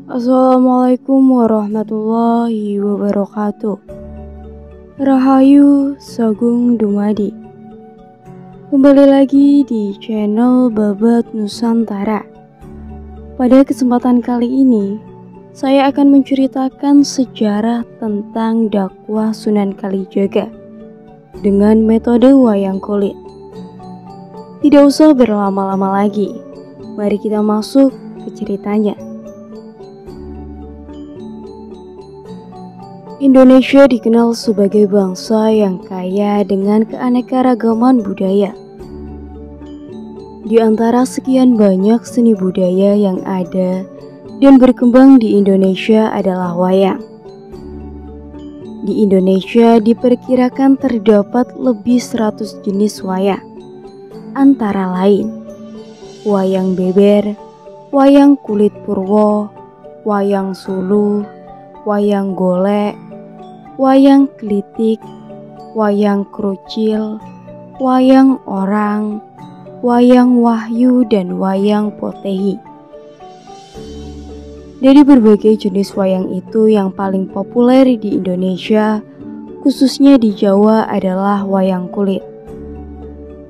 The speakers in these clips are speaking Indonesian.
Assalamualaikum warahmatullahi wabarakatuh. Rahayu Sagung Dumadi. Kembali lagi di channel Babat Nusantara. Pada kesempatan kali ini, saya akan menceritakan sejarah tentang dakwah Sunan Kalijaga dengan metode wayang kulit. Tidak usah berlama-lama lagi, mari kita masuk ke ceritanya. Indonesia dikenal sebagai bangsa yang kaya dengan keanekaragaman budaya. Di antara sekian banyak seni budaya yang ada dan berkembang di Indonesia adalah wayang. Di Indonesia diperkirakan terdapat lebih 100 jenis wayang, antara lain wayang beber, wayang kulit purwo, wayang suluh, wayang golek, wayang klitik, wayang krucil, wayang orang, wayang wahyu, dan wayang potehi. Dari berbagai jenis wayang itu, yang paling populer di Indonesia, khususnya di Jawa, adalah wayang kulit.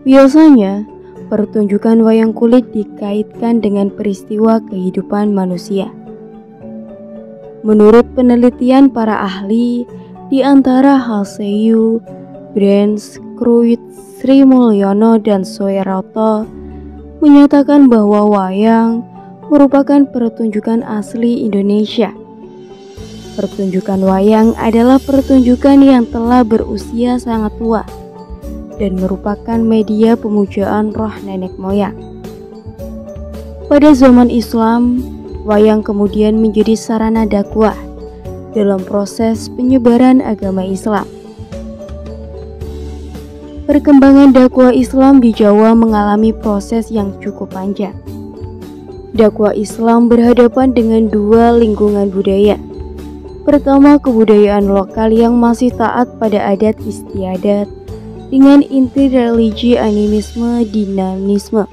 Biasanya, pertunjukan wayang kulit dikaitkan dengan peristiwa kehidupan manusia. Menurut penelitian para ahli, di antara Halseyu, Brands, Kruit, Sri Mulyono, dan Soeroto menyatakan bahwa wayang merupakan pertunjukan asli Indonesia. Pertunjukan wayang adalah pertunjukan yang telah berusia sangat tua dan merupakan media pemujaan roh nenek moyang. Pada zaman Islam, wayang kemudian menjadi sarana dakwah dalam proses penyebaran agama Islam. Perkembangan dakwah Islam di Jawa mengalami proses yang cukup panjang. Dakwah Islam berhadapan dengan dua lingkungan budaya. Pertama, kebudayaan lokal yang masih taat pada adat istiadat dengan inti religi animisme dinamisme.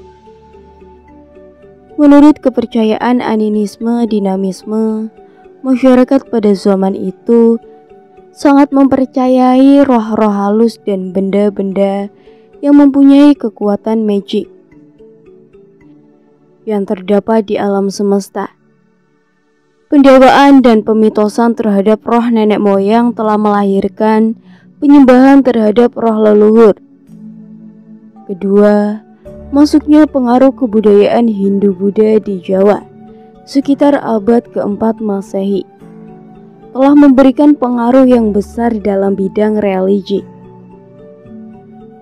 Menurut kepercayaan animisme dinamisme, masyarakat pada zaman itu sangat mempercayai roh-roh halus dan benda-benda yang mempunyai kekuatan magic yang terdapat di alam semesta. Pendewaan dan pemitosan terhadap roh nenek moyang telah melahirkan penyembahan terhadap roh leluhur. Kedua, masuknya pengaruh kebudayaan Hindu-Buddha di Jawa sekitar abad keempat Masehi telah memberikan pengaruh yang besar dalam bidang religi.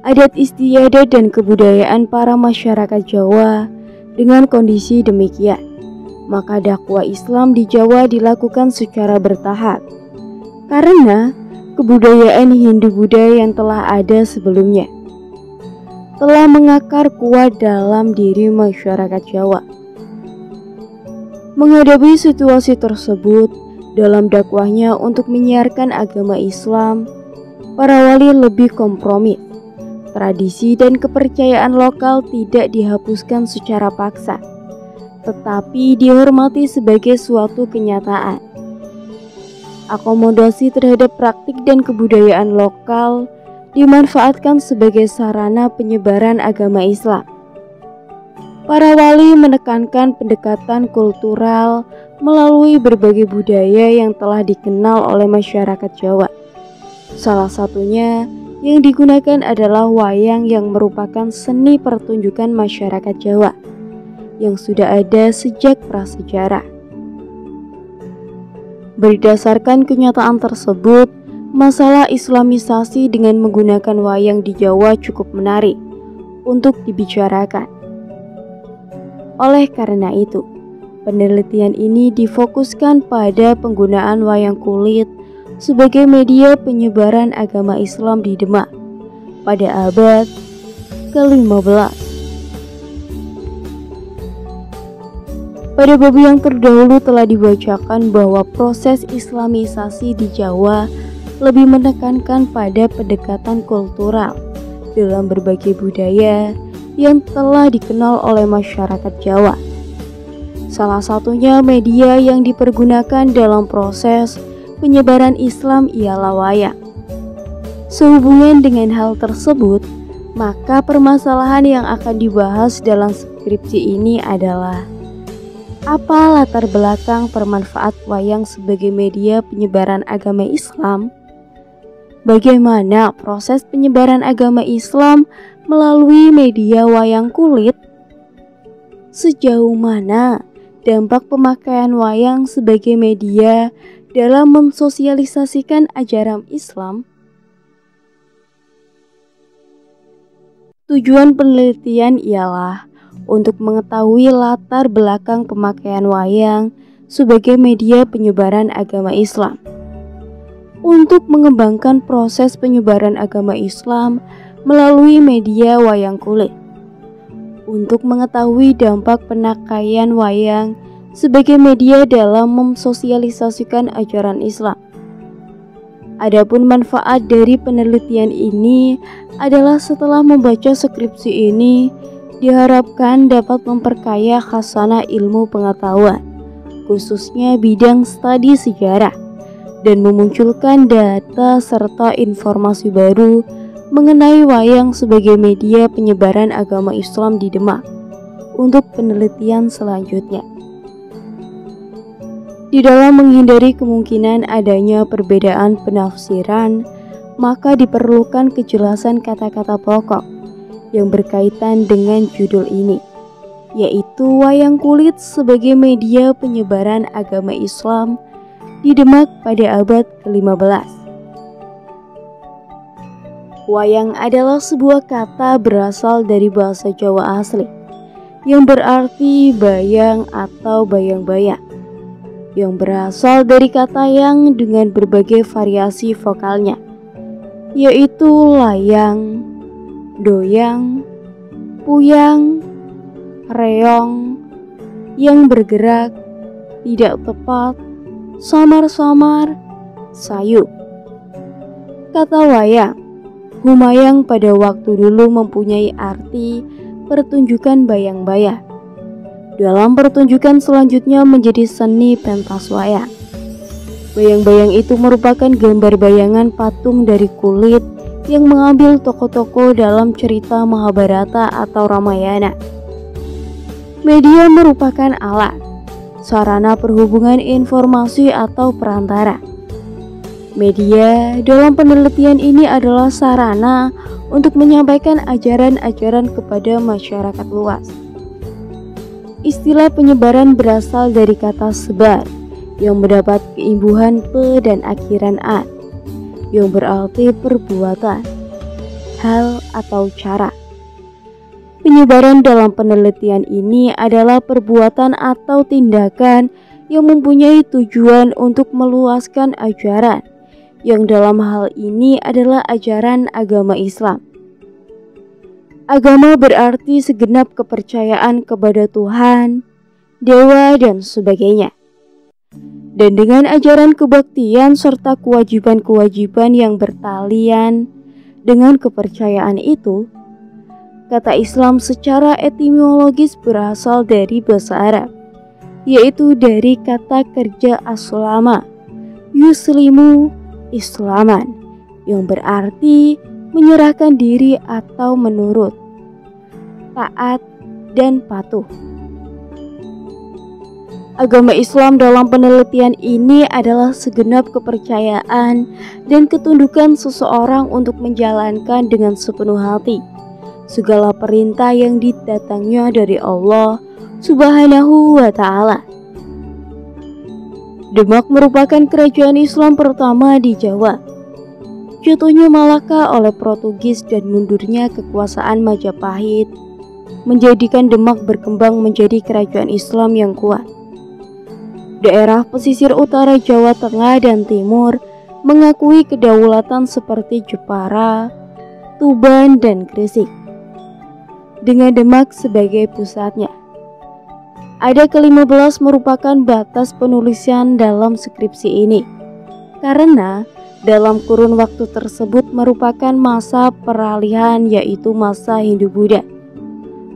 Adat istiadat dan kebudayaan para masyarakat Jawa dengan kondisi demikian, maka dakwah Islam di Jawa dilakukan secara bertahap karena kebudayaan Hindu-Buddha yang telah ada sebelumnya telah mengakar kuat dalam diri masyarakat Jawa. Menghadapi situasi tersebut, dalam dakwahnya untuk menyiarkan agama Islam, para wali lebih kompromi. Tradisi dan kepercayaan lokal tidak dihapuskan secara paksa, tetapi dihormati sebagai suatu kenyataan. Akomodasi terhadap praktik dan kebudayaan lokal dimanfaatkan sebagai sarana penyebaran agama Islam. Para wali menekankan pendekatan kultural melalui berbagai budaya yang telah dikenal oleh masyarakat Jawa. Salah satunya yang digunakan adalah wayang yang merupakan seni pertunjukan masyarakat Jawa yang sudah ada sejak prasejarah. Berdasarkan kenyataan tersebut, masalah Islamisasi dengan menggunakan wayang di Jawa cukup menarik untuk dibicarakan. Oleh karena itu, penelitian ini difokuskan pada penggunaan wayang kulit sebagai media penyebaran agama Islam di Demak pada abad ke-15. Pada bab yang terdahulu telah dibacakan bahwa proses Islamisasi di Jawa lebih menekankan pada pendekatan kultural dalam berbagai budaya yang telah dikenal oleh masyarakat Jawa. Salah satunya media yang dipergunakan dalam proses penyebaran Islam ialah wayang. Sehubungan dengan hal tersebut, maka permasalahan yang akan dibahas dalam skripsi ini adalah apa latar belakang permanfaat wayang sebagai media penyebaran agama Islam? Bagaimana proses penyebaran agama Islam melalui media wayang kulit? Sejauh mana dampak pemakaian wayang sebagai media dalam mensosialisasikan ajaran Islam? Tujuan penelitian ialah untuk mengetahui latar belakang pemakaian wayang sebagai media penyebaran agama Islam, untuk mengembangkan proses penyebaran agama Islam melalui media wayang kulit, untuk mengetahui dampak pemakaian wayang sebagai media dalam mensosialisasikan ajaran Islam. Adapun manfaat dari penelitian ini adalah setelah membaca skripsi ini diharapkan dapat memperkaya khasanah ilmu pengetahuan, khususnya bidang studi sejarah, dan memunculkan data serta informasi baru mengenai wayang sebagai media penyebaran agama Islam di Demak untuk penelitian selanjutnya. Di dalam menghindari kemungkinan adanya perbedaan penafsiran, maka diperlukan kejelasan kata-kata pokok yang berkaitan dengan judul ini, yaitu wayang kulit sebagai media penyebaran agama Islam di Demak pada abad ke-15. Wayang adalah sebuah kata berasal dari bahasa Jawa asli yang berarti bayang atau bayang-bayang, yang berasal dari kata yang dengan berbagai variasi vokalnya, yaitu layang, doyang, puyang, reong, yang bergerak, tidak tepat, samar-samar, sayu. Kata wayang, humayang pada waktu dulu mempunyai arti pertunjukan bayang-bayang. Dalam pertunjukan selanjutnya menjadi seni pentas wayang. Bayang-bayang itu merupakan gambar bayangan patung dari kulit yang mengambil tokoh-tokoh dalam cerita Mahabharata atau Ramayana. Media merupakan alat, sarana perhubungan informasi atau perantara. Media dalam penelitian ini adalah sarana untuk menyampaikan ajaran-ajaran kepada masyarakat luas. Istilah penyebaran berasal dari kata sebar yang mendapat keimbuhan pe dan akhiran an, yang berarti perbuatan, hal atau cara. Penyebaran dalam penelitian ini adalah perbuatan atau tindakan yang mempunyai tujuan untuk meluaskan ajaran, yang dalam hal ini adalah ajaran agama Islam. Agama berarti segenap kepercayaan kepada Tuhan, dewa, dan sebagainya. Dan dengan ajaran kebaktian serta kewajiban-kewajiban yang bertalian dengan kepercayaan itu, kata Islam secara etimologis berasal dari bahasa Arab, yaitu dari kata kerja aslama, yuslimu, islaman, yang berarti menyerahkan diri atau menurut, taat, dan patuh. Agama Islam dalam penelitian ini adalah segenap kepercayaan dan ketundukan seseorang untuk menjalankan dengan sepenuh hati segala perintah yang didatangnya dari Allah Subhanahu wa Ta'ala. Demak merupakan kerajaan Islam pertama di Jawa. Jatuhnya Malaka oleh Portugis dan mundurnya kekuasaan Majapahit menjadikan Demak berkembang menjadi kerajaan Islam yang kuat. Daerah pesisir utara Jawa Tengah dan Timur mengakui kedaulatan seperti Jepara, Tuban, dan Gresik, dengan Demak sebagai pusatnya. Ada ke-15 merupakan batas penulisan dalam skripsi ini, karena dalam kurun waktu tersebut merupakan masa peralihan, yaitu masa Hindu-Buddha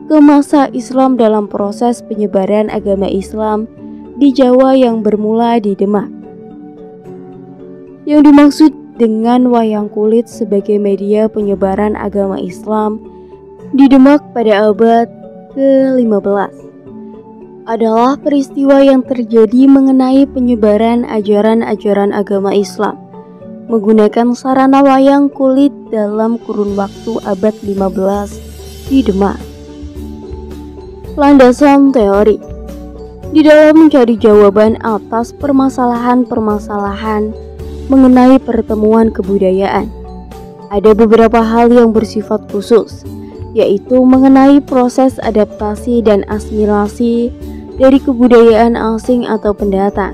ke masa Islam dalam proses penyebaran agama Islam di Jawa yang bermula di Demak. Yang dimaksud dengan wayang kulit sebagai media penyebaran agama Islam di Demak pada abad ke-15 adalah peristiwa yang terjadi mengenai penyebaran ajaran-ajaran agama Islam menggunakan sarana wayang kulit dalam kurun waktu abad 15 di Demak. Landasan teori. Di dalam mencari jawaban atas permasalahan-permasalahan mengenai pertemuan kebudayaan, ada beberapa hal yang bersifat khusus, yaitu mengenai proses adaptasi dan asimilasi dari kebudayaan asing atau pendatang.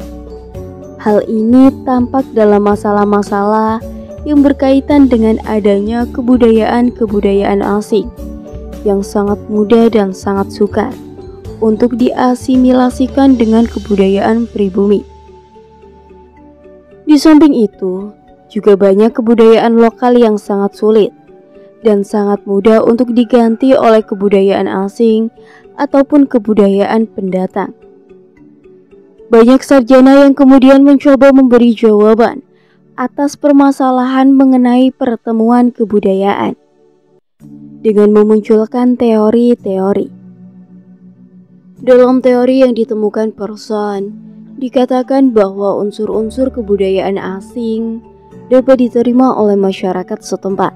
Hal ini tampak dalam masalah-masalah yang berkaitan dengan adanya kebudayaan-kebudayaan asing yang sangat mudah dan sangat sukar untuk diasimilasikan dengan kebudayaan pribumi. Di samping itu, juga banyak kebudayaan lokal yang sangat sulit dan sangat mudah untuk diganti oleh kebudayaan asing ataupun kebudayaan pendatang. Banyak sarjana yang kemudian mencoba memberi jawaban atas permasalahan mengenai pertemuan kebudayaan dengan memunculkan teori-teori. Dalam teori yang ditemukan Person, dikatakan bahwa unsur-unsur kebudayaan asing dapat diterima oleh masyarakat setempat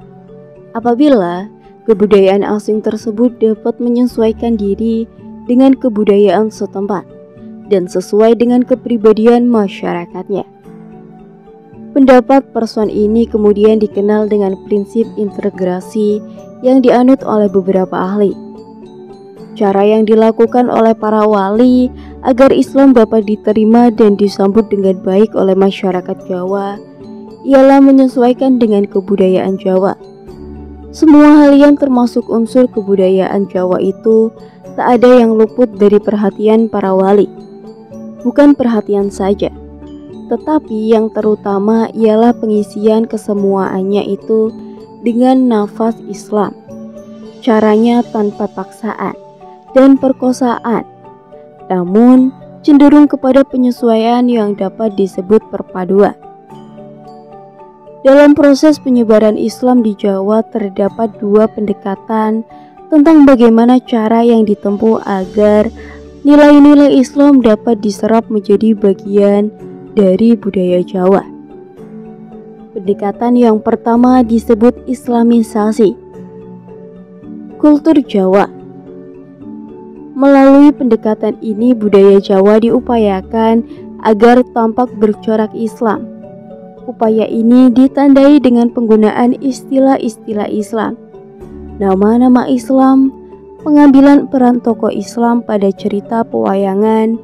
apabila kebudayaan asing tersebut dapat menyesuaikan diri dengan kebudayaan setempat dan sesuai dengan kepribadian masyarakatnya. Pendapat Person ini kemudian dikenal dengan prinsip integrasi yang dianut oleh beberapa ahli. Cara yang dilakukan oleh para wali agar Islam dapat diterima dan disambut dengan baik oleh masyarakat Jawa ialah menyesuaikan dengan kebudayaan Jawa. Semua hal yang termasuk unsur kebudayaan Jawa itu tak ada yang luput dari perhatian para wali. Bukan perhatian saja, tetapi yang terutama ialah pengisian kesemuaannya itu dengan nafas Islam. Caranya tanpa paksaan dan perkosaan, namun cenderung kepada penyesuaian yang dapat disebut perpaduan. Dalam proses penyebaran Islam di Jawa terdapat dua pendekatan tentang bagaimana cara yang ditempuh agar nilai-nilai Islam dapat diserap menjadi bagian dari budaya Jawa. Pendekatan yang pertama disebut Islamisasi kultur Jawa. Melalui pendekatan ini budaya Jawa diupayakan agar tampak bercorak Islam. Upaya ini ditandai dengan penggunaan istilah-istilah Islam, nama-nama Islam, pengambilan peran tokoh Islam pada cerita pewayangan,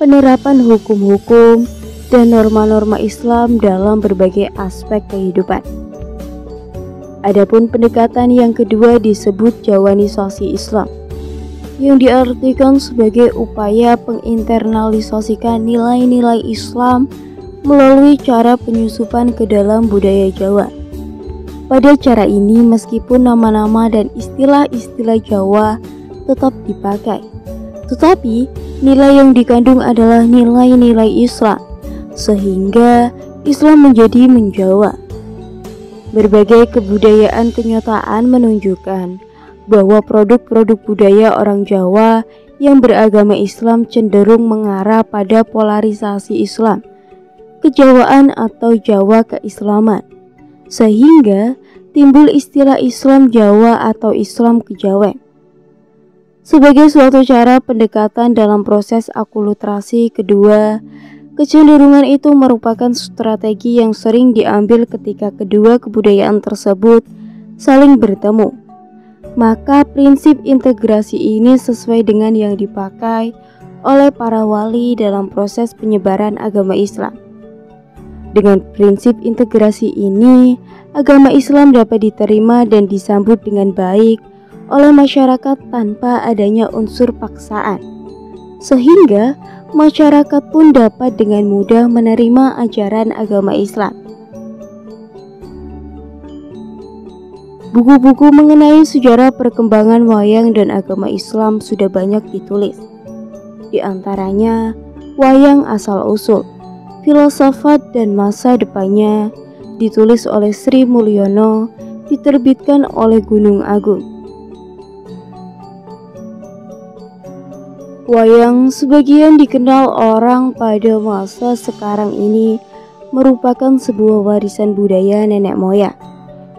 penerapan hukum-hukum, dan norma-norma Islam dalam berbagai aspek kehidupan. Adapun pendekatan yang kedua disebut Jawanisasi Islam, yang diartikan sebagai upaya penginternalisasikan nilai-nilai Islam melalui cara penyusupan ke dalam budaya Jawa. Pada cara ini, meskipun nama-nama dan istilah-istilah Jawa tetap dipakai, tetapi nilai yang dikandung adalah nilai-nilai Islam, sehingga Islam menjadi menjawa. Berbagai kebudayaan kenyataan menunjukkan bahwa produk-produk budaya orang Jawa yang beragama Islam cenderung mengarah pada polarisasi Islam, kejawaan atau Jawa keislaman, sehingga timbul istilah Islam Jawa atau Islam kejawen. Sebagai suatu cara pendekatan dalam proses akulturasi kedua, kecenderungan itu merupakan strategi yang sering diambil ketika kedua kebudayaan tersebut saling bertemu. Maka prinsip integrasi ini sesuai dengan yang dipakai oleh para wali dalam proses penyebaran agama Islam. Dengan prinsip integrasi ini, agama Islam dapat diterima dan disambut dengan baik oleh masyarakat tanpa adanya unsur paksaan, sehingga masyarakat pun dapat dengan mudah menerima ajaran agama Islam. Buku-buku mengenai sejarah perkembangan wayang dan agama Islam sudah banyak ditulis. Di antaranya, Wayang Asal-Usul, Filsafat dan Masa Depannya, ditulis oleh Sri Mulyono, diterbitkan oleh Gunung Agung. Wayang sebagian dikenal orang pada masa sekarang ini merupakan sebuah warisan budaya nenek moyang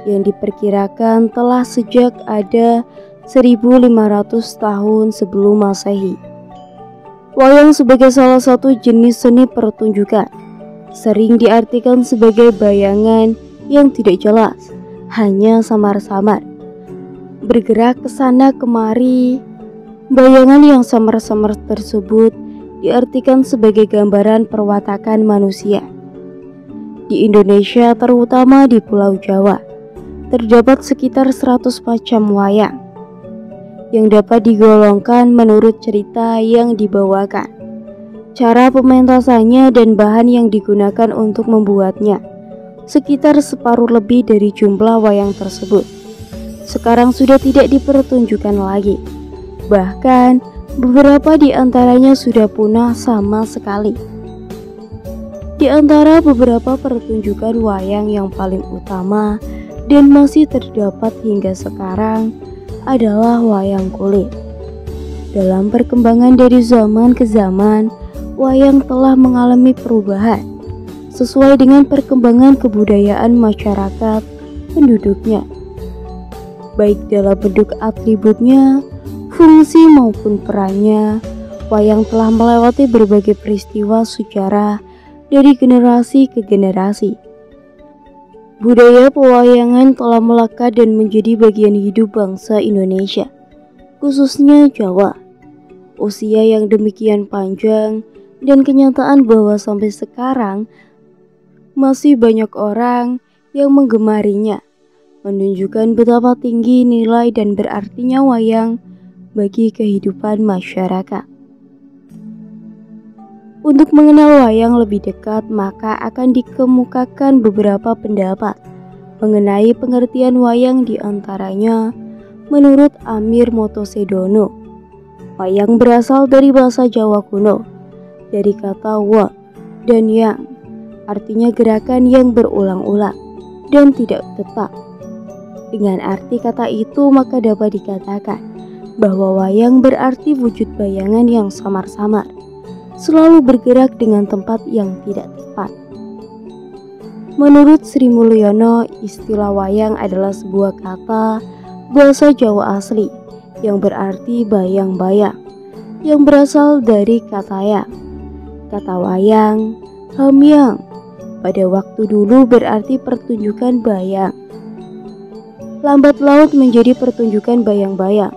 yang diperkirakan telah sejak ada 1500 tahun sebelum Masehi. Wayang sebagai salah satu jenis seni pertunjukan sering diartikan sebagai bayangan yang tidak jelas, hanya samar-samar bergerak ke sana kemari. Bayangan yang samar-samar tersebut diartikan sebagai gambaran perwatakan manusia. Di Indonesia, terutama di Pulau Jawa, terdapat sekitar 100 macam wayang yang dapat digolongkan menurut cerita yang dibawakan, cara pementasannya dan bahan yang digunakan untuk membuatnya. Sekitar separuh lebih dari jumlah wayang tersebut sekarang sudah tidak dipertunjukkan lagi. Bahkan beberapa di antaranya sudah punah sama sekali. Di antara beberapa pertunjukan wayang yang paling utama dan masih terdapat hingga sekarang adalah wayang kulit. Dalam perkembangan dari zaman ke zaman, wayang telah mengalami perubahan sesuai dengan perkembangan kebudayaan masyarakat penduduknya, baik dalam bentuk atributnya, fungsi maupun perannya. Wayang telah melewati berbagai peristiwa sejarah dari generasi ke generasi. Budaya pewayangan telah melekat dan menjadi bagian hidup bangsa Indonesia, khususnya Jawa. Usia yang demikian panjang dan kenyataan bahwa sampai sekarang masih banyak orang yang menggemarinya menunjukkan betapa tinggi nilai dan berartinya wayang bagi kehidupan masyarakat. Untuk mengenal wayang lebih dekat, maka akan dikemukakan beberapa pendapat mengenai pengertian wayang. Di antaranya, menurut Amir Motosedono, wayang berasal dari bahasa Jawa kuno, dari kata wa dan yang, artinya gerakan yang berulang-ulang dan tidak tetap. Dengan arti kata itu, maka dapat dikatakan bahwa wayang berarti wujud bayangan yang samar-samar, selalu bergerak dengan tempat yang tidak tepat. Menurut Sri Mulyono, istilah wayang adalah sebuah kata bahasa Jawa asli yang berarti bayang-bayang, yang berasal dari kata yang. Kata wayang, hamyang, pada waktu dulu berarti pertunjukan bayang. Lambat laut menjadi pertunjukan bayang-bayang,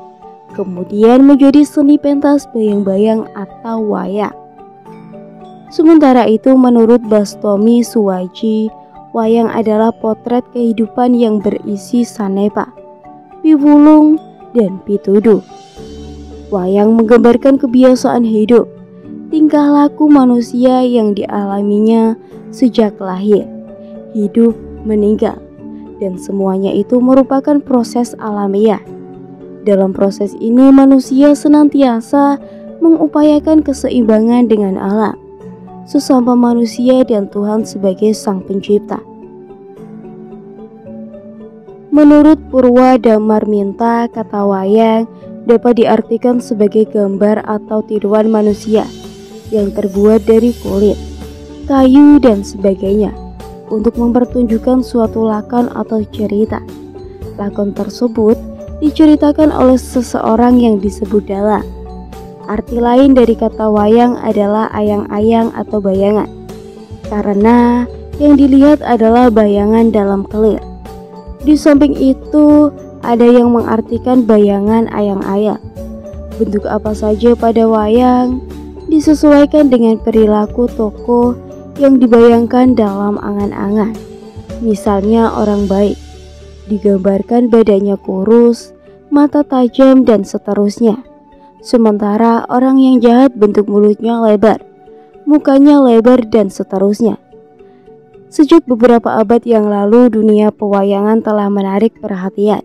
kemudian menjadi seni pentas bayang-bayang atau wayang. Sementara itu, menurut Bastomi Suwaji, wayang adalah potret kehidupan yang berisi sanepa, piwulung, dan pituduh. Wayang menggambarkan kebiasaan hidup, tingkah laku manusia yang dialaminya sejak lahir, hidup, meninggal, dan semuanya itu merupakan proses alamiah. Dalam proses ini, manusia senantiasa mengupayakan keseimbangan dengan alam, sesama manusia, dan Tuhan sebagai Sang Pencipta. Menurut Purwa Damarminta, kata wayang dapat diartikan sebagai gambar atau tiruan manusia yang terbuat dari kulit, kayu, dan sebagainya untuk mempertunjukkan suatu lakon atau cerita. Lakon tersebut diceritakan oleh seseorang yang disebut dalang. Arti lain dari kata wayang adalah ayang-ayang atau bayangan, karena yang dilihat adalah bayangan dalam kelir. Di samping itu, ada yang mengartikan bayangan ayang-ayang. Bentuk apa saja pada wayang disesuaikan dengan perilaku tokoh yang dibayangkan dalam angan-angan. Misalnya orang baik, digambarkan badannya kurus, mata tajam, dan seterusnya. Sementara orang yang jahat bentuk mulutnya lebar, mukanya lebar, dan seterusnya. Sejak beberapa abad yang lalu, dunia pewayangan telah menarik perhatian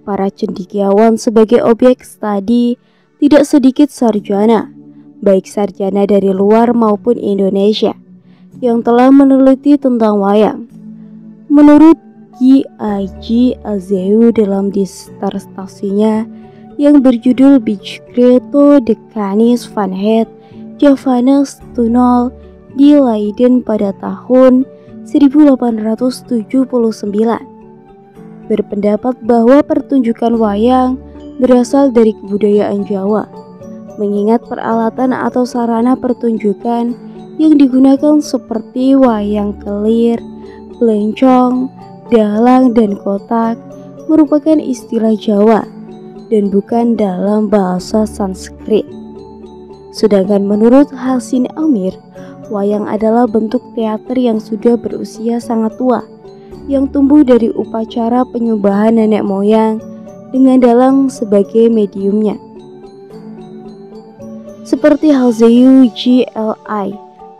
para cendekiawan sebagai objek studi tidak sedikit sarjana, baik sarjana dari luar maupun Indonesia, yang telah meneliti tentang wayang. Menurut Ki Aji Azeu dalam disertasinya yang berjudul Beschreto de Canis van het Javanese Tunnel di Leiden pada tahun 1879, berpendapat bahwa pertunjukan wayang berasal dari kebudayaan Jawa, mengingat peralatan atau sarana pertunjukan yang digunakan seperti wayang kelir, belencong, dalang, dan kotak merupakan istilah Jawa dan bukan dalam bahasa Sanskrit. Sedangkan menurut Hasin Amir, wayang adalah bentuk teater yang sudah berusia sangat tua, yang tumbuh dari upacara penyembahan nenek moyang dengan dalang sebagai mediumnya. Seperti Hazeu GLI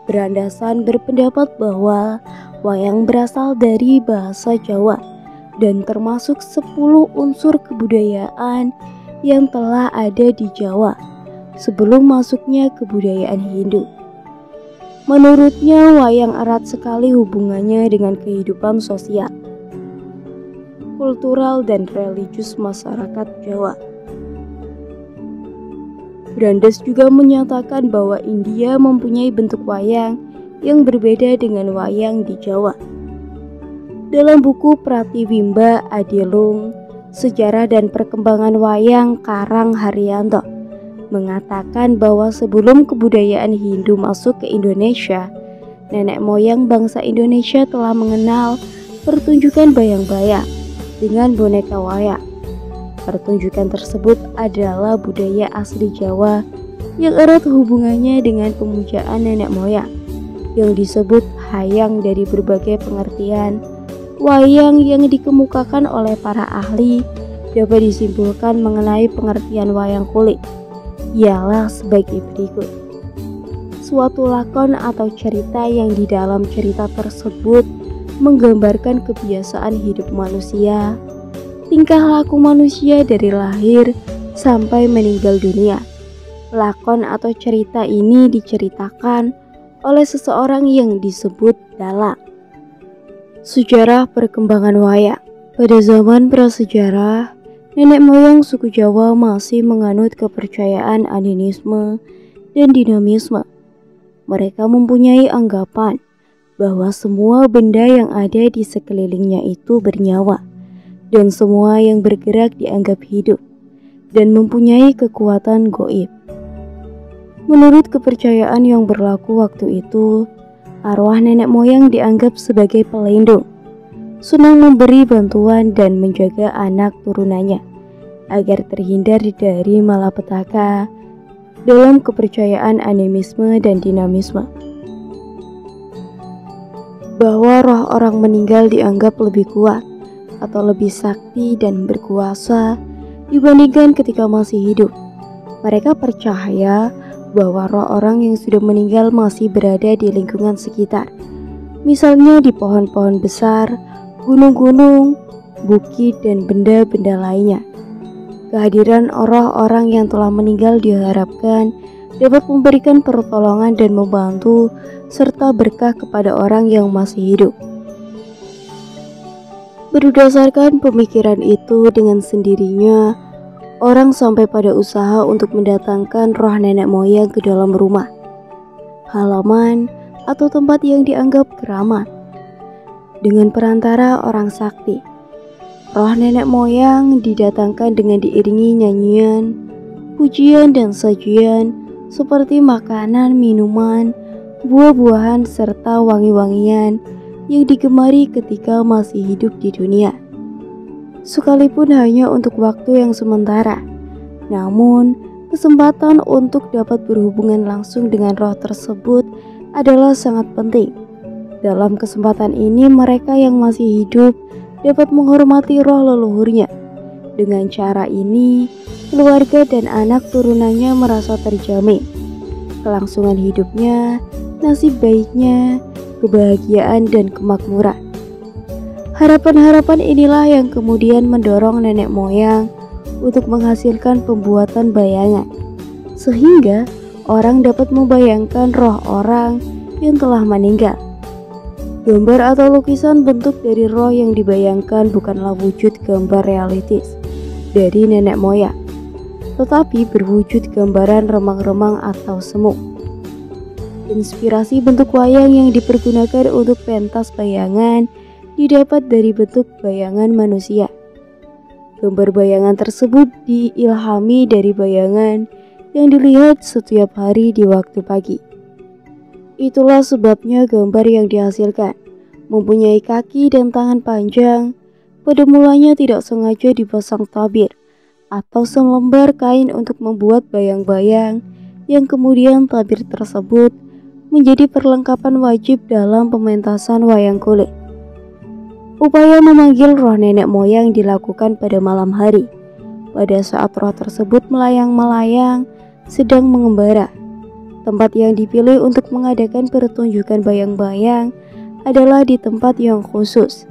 berandasan berpendapat bahwa wayang berasal dari bahasa Jawa dan termasuk 10 unsur kebudayaan yang telah ada di Jawa sebelum masuknya kebudayaan Hindu. Menurutnya, wayang erat sekali hubungannya dengan kehidupan sosial, kultural, dan religius masyarakat Jawa. Brandes juga menyatakan bahwa India mempunyai bentuk wayang yang berbeda dengan wayang di Jawa. Dalam buku Pratibimba Adilung, Sejarah dan Perkembangan Wayang Karang Haryanto mengatakan bahwa sebelum kebudayaan Hindu masuk ke Indonesia, nenek moyang bangsa Indonesia telah mengenal pertunjukan bayang-bayang dengan boneka wayang. Pertunjukan tersebut adalah budaya asli Jawa yang erat hubungannya dengan pemujaan nenek moyang, yang disebut hayang. Dari berbagai pengertian wayang yang dikemukakan oleh para ahli, dapat disimpulkan mengenai pengertian wayang kulit ialah sebagai berikut. Suatu lakon atau cerita yang di dalam cerita tersebut menggambarkan kebiasaan hidup manusia, tingkah laku manusia dari lahir sampai meninggal dunia. Lakon atau cerita ini diceritakan oleh seseorang yang disebut dalang. Sejarah perkembangan wayang. Pada zaman prasejarah, nenek moyang suku Jawa masih menganut kepercayaan animisme dan dinamisme. Mereka mempunyai anggapan bahwa semua benda yang ada di sekelilingnya itu bernyawa, dan semua yang bergerak dianggap hidup dan mempunyai kekuatan gaib. Menurut kepercayaan yang berlaku waktu itu, arwah nenek moyang dianggap sebagai pelindung, senang memberi bantuan dan menjaga anak turunannya agar terhindar dari malapetaka dalam kepercayaan animisme dan dinamisme. Bahwa roh orang meninggal dianggap lebih kuat atau lebih sakti dan berkuasa dibandingkan ketika masih hidup. Mereka percaya bahwa roh orang yang sudah meninggal masih berada di lingkungan sekitar, misalnya di pohon-pohon besar, gunung-gunung, bukit, dan benda-benda lainnya. Kehadiran roh orang yang telah meninggal diharapkan dapat memberikan pertolongan dan membantu serta berkah kepada orang yang masih hidup. Berdasarkan pemikiran itu, dengan sendirinya orang sampai pada usaha untuk mendatangkan roh nenek moyang ke dalam rumah, halaman, atau tempat yang dianggap keramat dengan perantara orang sakti. Roh nenek moyang didatangkan dengan diiringi nyanyian, pujian, dan sajian seperti makanan, minuman, buah-buahan, serta wangi-wangian yang digemari ketika masih hidup di dunia, sekalipun hanya untuk waktu yang sementara. Namun, kesempatan untuk dapat berhubungan langsung dengan roh tersebut adalah sangat penting. Dalam kesempatan ini, mereka yang masih hidup dapat menghormati roh leluhurnya Dengan cara ini, keluarga dan anak turunannya merasa terjamin. Kelangsungan hidupnya, nasib baiknya, kebahagiaan dan kemakmuran. Harapan-harapan inilah yang kemudian mendorong nenek moyang untuk menghasilkan pembuatan bayangan, sehingga orang dapat membayangkan roh orang yang telah meninggal. Gambar atau lukisan bentuk dari roh yang dibayangkan bukanlah wujud gambar realistis dari nenek moyang, tetapi berwujud gambaran remang-remang atau semu. Inspirasi bentuk wayang yang dipergunakan untuk pentas bayangan didapat dari bentuk bayangan manusia. Gambar bayangan tersebut diilhami dari bayangan yang dilihat setiap hari di waktu pagi. Itulah sebabnya gambar yang dihasilkan mempunyai kaki dan tangan panjang. Pada mulanya tidak sengaja dipasang tabir atau selembar kain untuk membuat bayang-bayang, yang kemudian tabir tersebut menjadi perlengkapan wajib dalam pementasan wayang kulit. Upaya memanggil roh nenek moyang dilakukan pada malam hari, pada saat roh tersebut melayang-melayang sedang mengembara. Tempat yang dipilih untuk mengadakan pertunjukan bayang-bayang adalah di tempat yang khusus.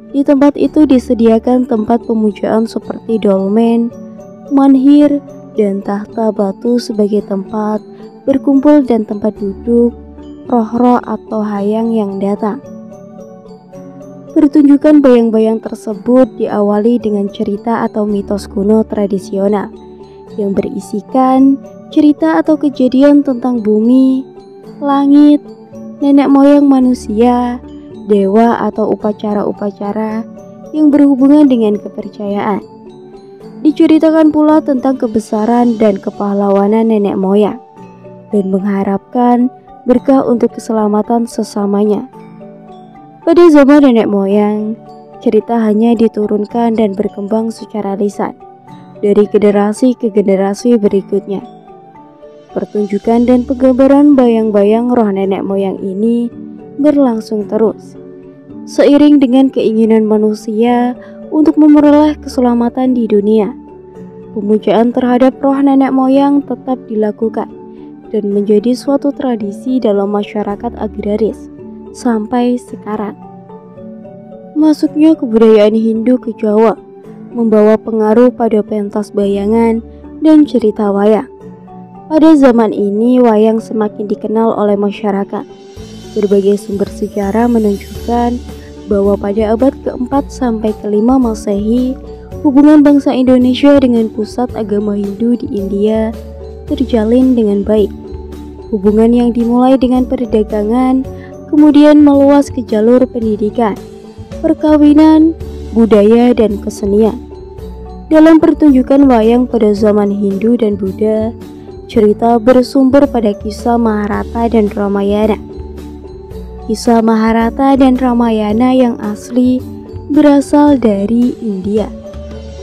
Di tempat itu disediakan tempat pemujaan seperti dolmen, manhir, dan tahta batu sebagai tempat berkumpul dan tempat duduk roh-roh atau hayang yang datang. Pertunjukan bayang-bayang tersebut diawali dengan cerita atau mitos kuno tradisional yang berisikan cerita atau kejadian tentang bumi, langit, nenek moyang manusia, dewa atau upacara-upacara yang berhubungan dengan kepercayaan. Diceritakan pula tentang kebesaran dan kepahlawanan nenek moyang dan mengharapkan berkah untuk keselamatan sesamanya. Pada zaman nenek moyang, cerita hanya diturunkan dan berkembang secara lisan dari generasi ke generasi berikutnya. Pertunjukan dan penggambaran bayang-bayang roh nenek moyang ini berlangsung terus, seiring dengan keinginan manusia untuk memperoleh keselamatan di dunia. Pemujaan terhadap roh nenek moyang tetap dilakukan dan menjadi suatu tradisi dalam masyarakat agraris sampai sekarang. Masuknya kebudayaan Hindu ke Jawa membawa pengaruh pada pentas bayangan dan cerita wayang. Pada zaman ini, wayang semakin dikenal oleh masyarakat. Berbagai sumber sejarah menunjukkan bahwa pada abad ke-4 sampai ke-5 Masehi, hubungan bangsa Indonesia dengan pusat agama Hindu di India terjalin dengan baik. Hubungan yang dimulai dengan perdagangan kemudian meluas ke jalur pendidikan, perkawinan, budaya, dan kesenian. Dalam pertunjukan wayang pada zaman Hindu dan Buddha, cerita bersumber pada kisah Mahabharata dan Ramayana. Kisah Mahabharata dan Ramayana yang asli berasal dari India.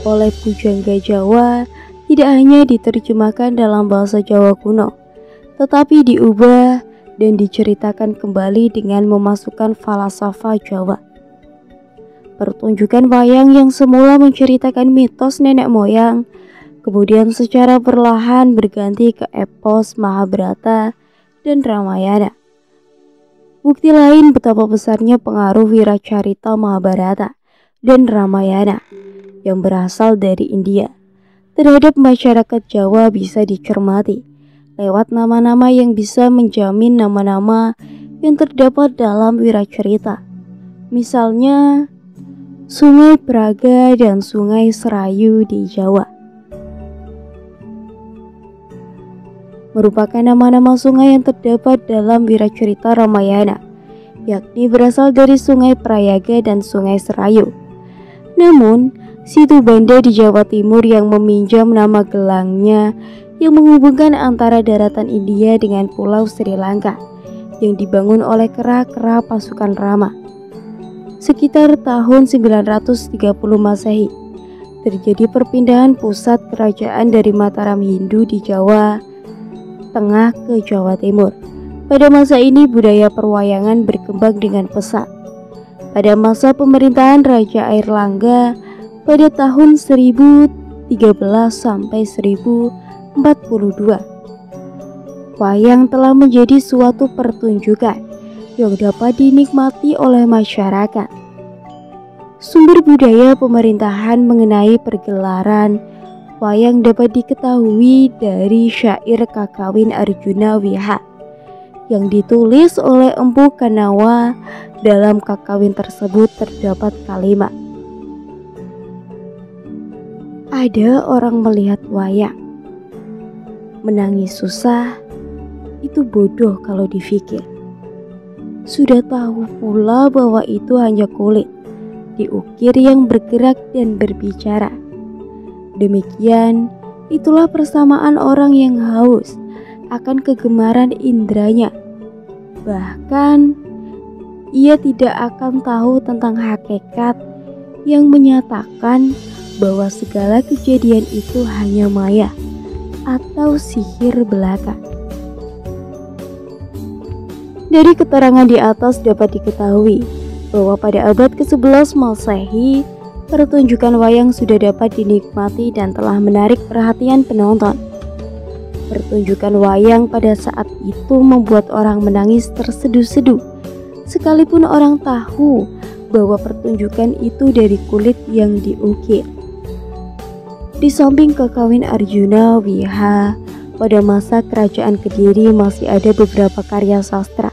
Oleh pujangga Jawa, tidak hanya diterjemahkan dalam bahasa Jawa kuno, tetapi diubah dan diceritakan kembali dengan memasukkan falsafah Jawa. Pertunjukan wayang yang semula menceritakan mitos nenek moyang, kemudian secara perlahan berganti ke epos Mahabharata dan Ramayana. Bukti lain betapa besarnya pengaruh wiracarita Mahabharata dan Ramayana yang berasal dari India terhadap masyarakat Jawa bisa dicermati lewat nama-nama yang bisa menjamin nama-nama yang terdapat dalam wiracarita. Misalnya, Sungai Praga dan Sungai Serayu di Jawa merupakan nama-nama sungai yang terdapat dalam wiracarita Ramayana, yakni berasal dari Sungai Prayaga dan Sungai Serayu. Namun, Situ Banda di Jawa Timur yang meminjam nama gelangnya yang menghubungkan antara daratan India dengan Pulau Sri Lanka yang dibangun oleh kera-kera pasukan Rama. Sekitar tahun 930 Masehi, terjadi perpindahan pusat kerajaan dari Mataram Hindu di Jawa Tengah ke Jawa Timur. Pada masa ini budaya perwayangan berkembang dengan pesat. Pada masa pemerintahan Raja Airlangga pada tahun 1013 sampai 1042. Wayang telah menjadi suatu pertunjukan yang dapat dinikmati oleh masyarakat. Sumber budaya pemerintahan mengenai pergelaran wayang dapat diketahui dari syair Kakawin Arjuna Wiha yang ditulis oleh Empu Kanawa. Dalam Kakawin tersebut terdapat kalimat, "Ada orang melihat wayang, menangis susah, itu bodoh kalau dipikir. Sudah tahu pula bahwa itu hanya kulit diukir yang bergerak dan berbicara. Demikian, itulah persamaan orang yang haus akan kegemaran indranya. Bahkan, ia tidak akan tahu tentang hakikat yang menyatakan bahwa segala kejadian itu hanya maya atau sihir belaka." Dari keterangan di atas dapat diketahui bahwa pada abad ke-11 Masehi, pertunjukan wayang sudah dapat dinikmati dan telah menarik perhatian penonton. Pertunjukan wayang pada saat itu membuat orang menangis terseduh-seduh, sekalipun orang tahu bahwa pertunjukan itu dari kulit yang diukir. Di samping Kakawin Arjuna Wiha, pada masa kerajaan Kediri masih ada beberapa karya sastra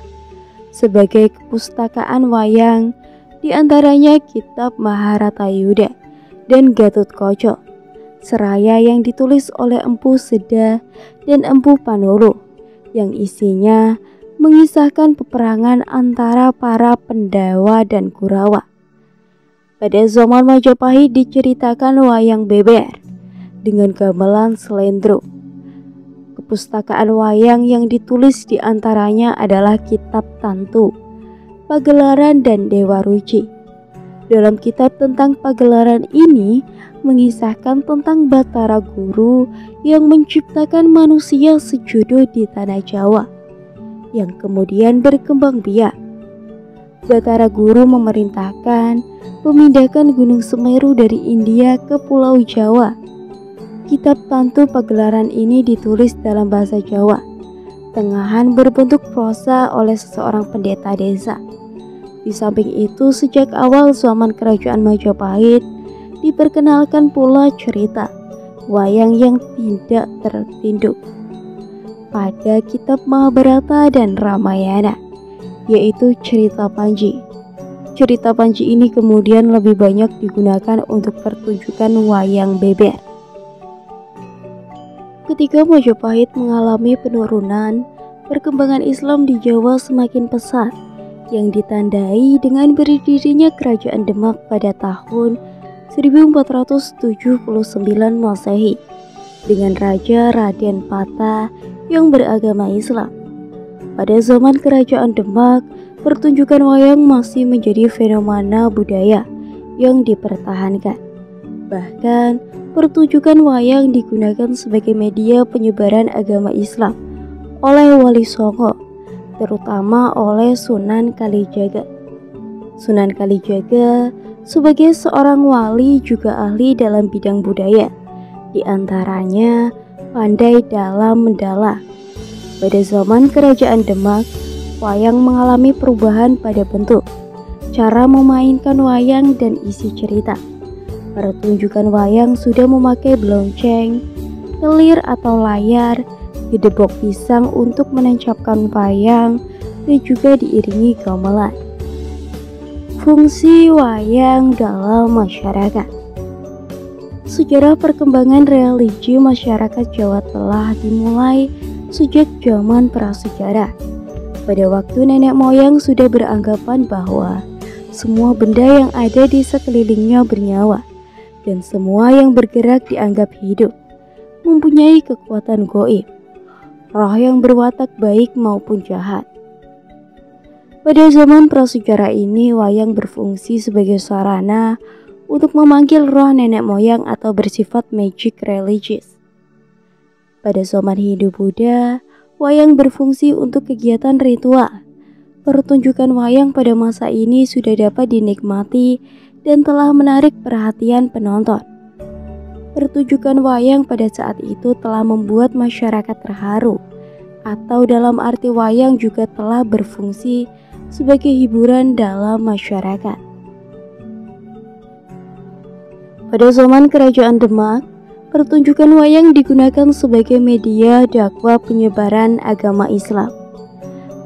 sebagai kepustakaan wayang, diantaranya kitab Maharatayuda dan Gatotkaca, seraya yang ditulis oleh Empu Seda dan Empu Panolo, yang isinya mengisahkan peperangan antara para Pendawa dan Kurawa. Pada zaman Majapahit diceritakan wayang beber dengan gamelan Slendro. Kepustakaan wayang yang ditulis diantaranya adalah Kitab Tantu, Pagelaran, dan Dewa Ruci. Dalam kitab tentang pagelaran ini mengisahkan tentang Batara Guru yang menciptakan manusia sejodoh di tanah Jawa, yang kemudian berkembang biak. Batara Guru memerintahkan memindahkan Gunung Semeru dari India ke Pulau Jawa. Kitab Tantu Pagelaran ini ditulis dalam bahasa Jawa, tengahan berbentuk prosa oleh seseorang pendeta desa. Di samping itu, sejak awal zaman kerajaan Majapahit diperkenalkan pula cerita wayang yang tidak tertinduk pada kitab Mahabharata dan Ramayana, yaitu cerita Panji. Cerita Panji ini kemudian lebih banyak digunakan untuk pertunjukan wayang beber. Ketika Majapahit mengalami penurunan, perkembangan Islam di Jawa semakin pesat, yang ditandai dengan berdirinya Kerajaan Demak pada tahun 1479 Masehi dengan Raja Raden Pata yang beragama Islam. Pada zaman Kerajaan Demak, pertunjukan wayang masih menjadi fenomena budaya yang dipertahankan. Bahkan, pertunjukan wayang digunakan sebagai media penyebaran agama Islam oleh Wali Songo, terutama oleh Sunan Kalijaga. Sunan Kalijaga sebagai seorang wali juga ahli dalam bidang budaya, di antaranya pandai dalam mendalang. Pada zaman Kerajaan Demak, wayang mengalami perubahan pada bentuk, cara memainkan wayang, dan isi cerita. Pertunjukan wayang sudah memakai belonceng, telir atau layar, gedebok pisang untuk menancapkan wayang, dan juga diiringi gamelan. Fungsi wayang dalam masyarakat. Sejarah perkembangan religi masyarakat Jawa telah dimulai sejak zaman prasejarah. Pada waktu nenek moyang sudah beranggapan bahwa semua benda yang ada di sekelilingnya bernyawa, dan semua yang bergerak dianggap hidup, mempunyai kekuatan gaib, roh yang berwatak baik maupun jahat. Pada zaman prasejarah ini, wayang berfungsi sebagai sarana untuk memanggil roh nenek moyang atau bersifat magic religious. Pada zaman Hindu-Buddha, wayang berfungsi untuk kegiatan ritual. Pertunjukan wayang pada masa ini sudah dapat dinikmati dan telah menarik perhatian penonton. Pertunjukan wayang pada saat itu telah membuat masyarakat terharu, atau dalam arti wayang juga telah berfungsi sebagai hiburan dalam masyarakat. Pada zaman Kerajaan Demak, pertunjukan wayang digunakan sebagai media dakwah penyebaran agama Islam,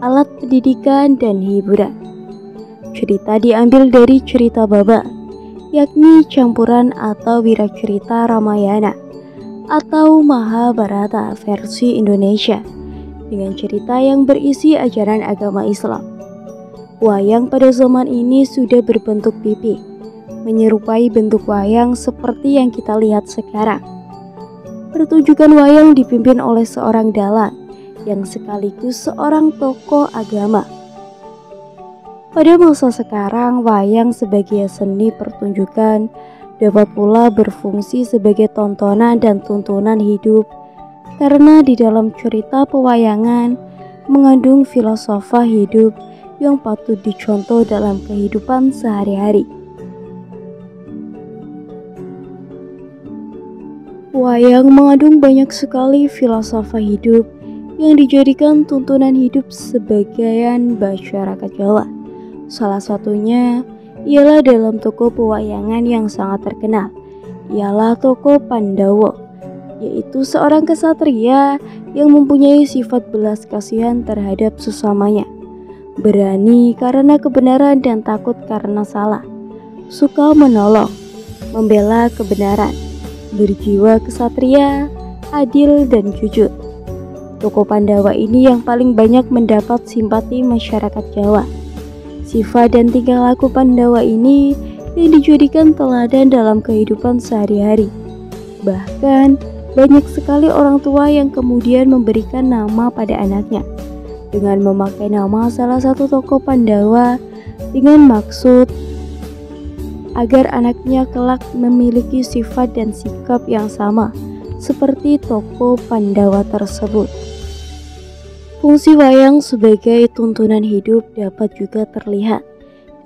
alat pendidikan dan hiburan. Cerita diambil dari cerita Baba, yakni campuran atau wiracerita Ramayana atau Mahabharata versi Indonesia dengan cerita yang berisi ajaran agama Islam. Wayang pada zaman ini sudah berbentuk pipi, menyerupai bentuk wayang seperti yang kita lihat sekarang. Pertunjukan wayang dipimpin oleh seorang dalang yang sekaligus seorang tokoh agama. Pada masa sekarang, wayang sebagai seni pertunjukan dapat pula berfungsi sebagai tontonan dan tuntunan hidup karena di dalam cerita pewayangan mengandung filosofa hidup yang patut dicontoh dalam kehidupan sehari-hari. Wayang mengandung banyak sekali filosofa hidup yang dijadikan tuntunan hidup sebagian masyarakat Jawa. Salah satunya ialah dalam tokoh pewayangan yang sangat terkenal, ialah tokoh Pandawa, yaitu seorang kesatria yang mempunyai sifat belas kasihan terhadap sesamanya, berani karena kebenaran dan takut karena salah, suka menolong, membela kebenaran, berjiwa kesatria, adil dan jujur. Tokoh Pandawa ini yang paling banyak mendapat simpati masyarakat Jawa. Sifat dan tingkah laku Pandawa ini yang dijadikan teladan dalam kehidupan sehari-hari. Bahkan banyak sekali orang tua yang kemudian memberikan nama pada anaknya dengan memakai nama salah satu tokoh Pandawa dengan maksud agar anaknya kelak memiliki sifat dan sikap yang sama seperti tokoh Pandawa tersebut. Fungsi wayang sebagai tuntunan hidup dapat juga terlihat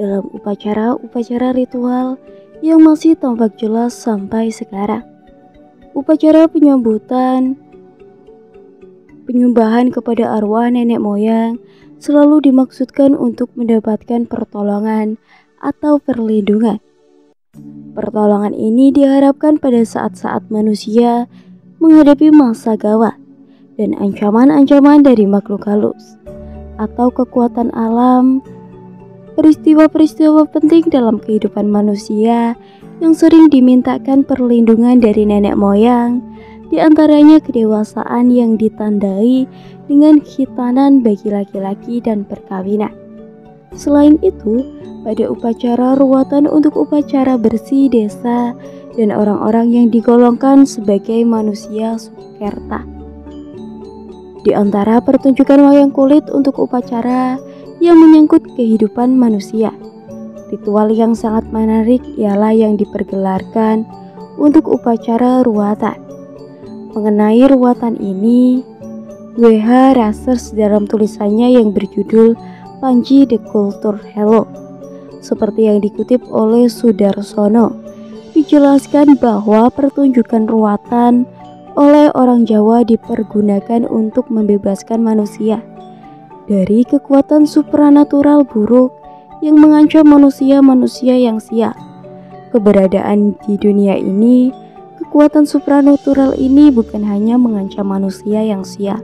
dalam upacara-upacara ritual yang masih tampak jelas sampai sekarang. Upacara penyambutan, penyembahan kepada arwah nenek moyang selalu dimaksudkan untuk mendapatkan pertolongan atau perlindungan. Pertolongan ini diharapkan pada saat-saat manusia menghadapi masa gawat dan ancaman-ancaman dari makhluk halus atau kekuatan alam. Peristiwa-peristiwa penting dalam kehidupan manusia yang sering dimintakan perlindungan dari nenek moyang, diantaranya kedewasaan yang ditandai dengan khitanan bagi laki-laki dan perkawinan. Selain itu, pada upacara ruatan untuk upacara bersih desa dan orang-orang yang digolongkan sebagai manusia sukerta. Di antara pertunjukan wayang kulit untuk upacara yang menyangkut kehidupan manusia, ritual yang sangat menarik ialah yang dipergelarkan untuk upacara ruatan. Mengenai ruatan ini, W.H. Rasers dalam tulisannya yang berjudul Panji The Culture Hello, seperti yang dikutip oleh Sudarsono, dijelaskan bahwa pertunjukan ruatan oleh orang Jawa dipergunakan untuk membebaskan manusia dari kekuatan supranatural buruk yang mengancam manusia-manusia yang sial. Keberadaan di dunia ini, kekuatan supranatural ini bukan hanya mengancam manusia yang sial,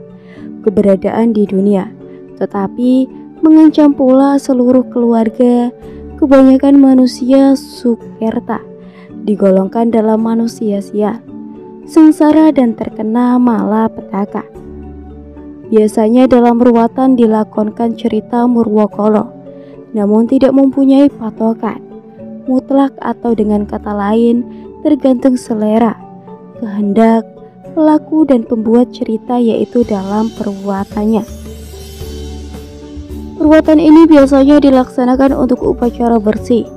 keberadaan di dunia, tetapi mengancam pula seluruh keluarga. Kebanyakan manusia sukerta digolongkan dalam manusia sial, sengsara dan terkena malapetaka. Biasanya dalam ruatan dilakonkan cerita Murwokolo, namun tidak mempunyai patokan mutlak atau dengan kata lain tergantung selera, kehendak pelaku dan pembuat cerita, yaitu dalam perbuatannya. Ruatan ini biasanya dilaksanakan untuk upacara bersih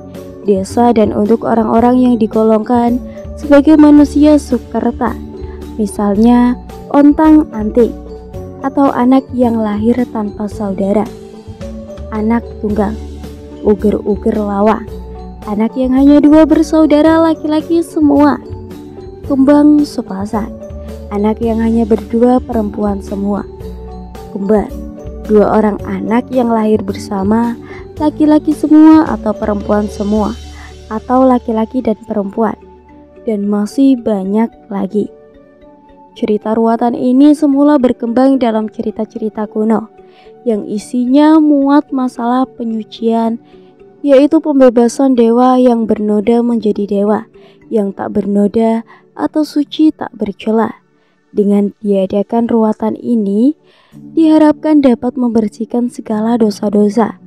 desa dan untuk orang-orang yang digolongkan sebagai manusia sukerta, misalnya ontang anting atau anak yang lahir tanpa saudara, anak tunggal, uger-uger lawang, anak yang hanya 2 bersaudara laki-laki semua. Kembang sepasang, anak yang hanya berdua perempuan semua. Kembar, 2 orang anak yang lahir bersama, laki-laki semua atau perempuan semua, atau laki-laki dan perempuan, dan masih banyak lagi. Cerita ruwatan ini semula berkembang dalam cerita-cerita kuno yang isinya muat masalah penyucian, yaitu pembebasan dewa yang bernoda menjadi dewa yang tak bernoda atau suci tak bercela. Dengan diadakan ruwatan ini, diharapkan dapat membersihkan segala dosa-dosa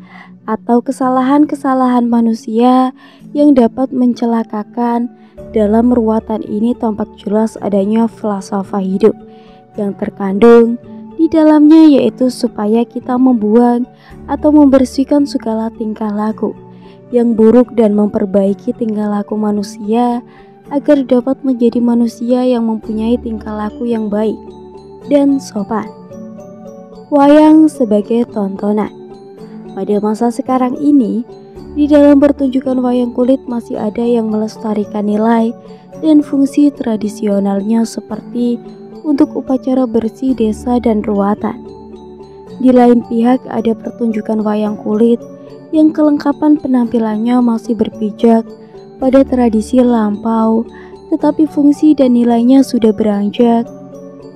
atau kesalahan-kesalahan manusia yang dapat mencelakakan. Dalam ruwatan ini tampak jelas adanya falsafah hidup yang terkandung di dalamnya, yaitu supaya kita membuang atau membersihkan segala tingkah laku yang buruk dan memperbaiki tingkah laku manusia agar dapat menjadi manusia yang mempunyai tingkah laku yang baik dan sopan. Wayang sebagai tontonan. Pada masa sekarang ini, di dalam pertunjukan wayang kulit masih ada yang melestarikan nilai dan fungsi tradisionalnya seperti untuk upacara bersih desa dan ruwatan. Di lain pihak ada pertunjukan wayang kulit yang kelengkapan penampilannya masih berpijak pada tradisi lampau, tetapi fungsi dan nilainya sudah beranjak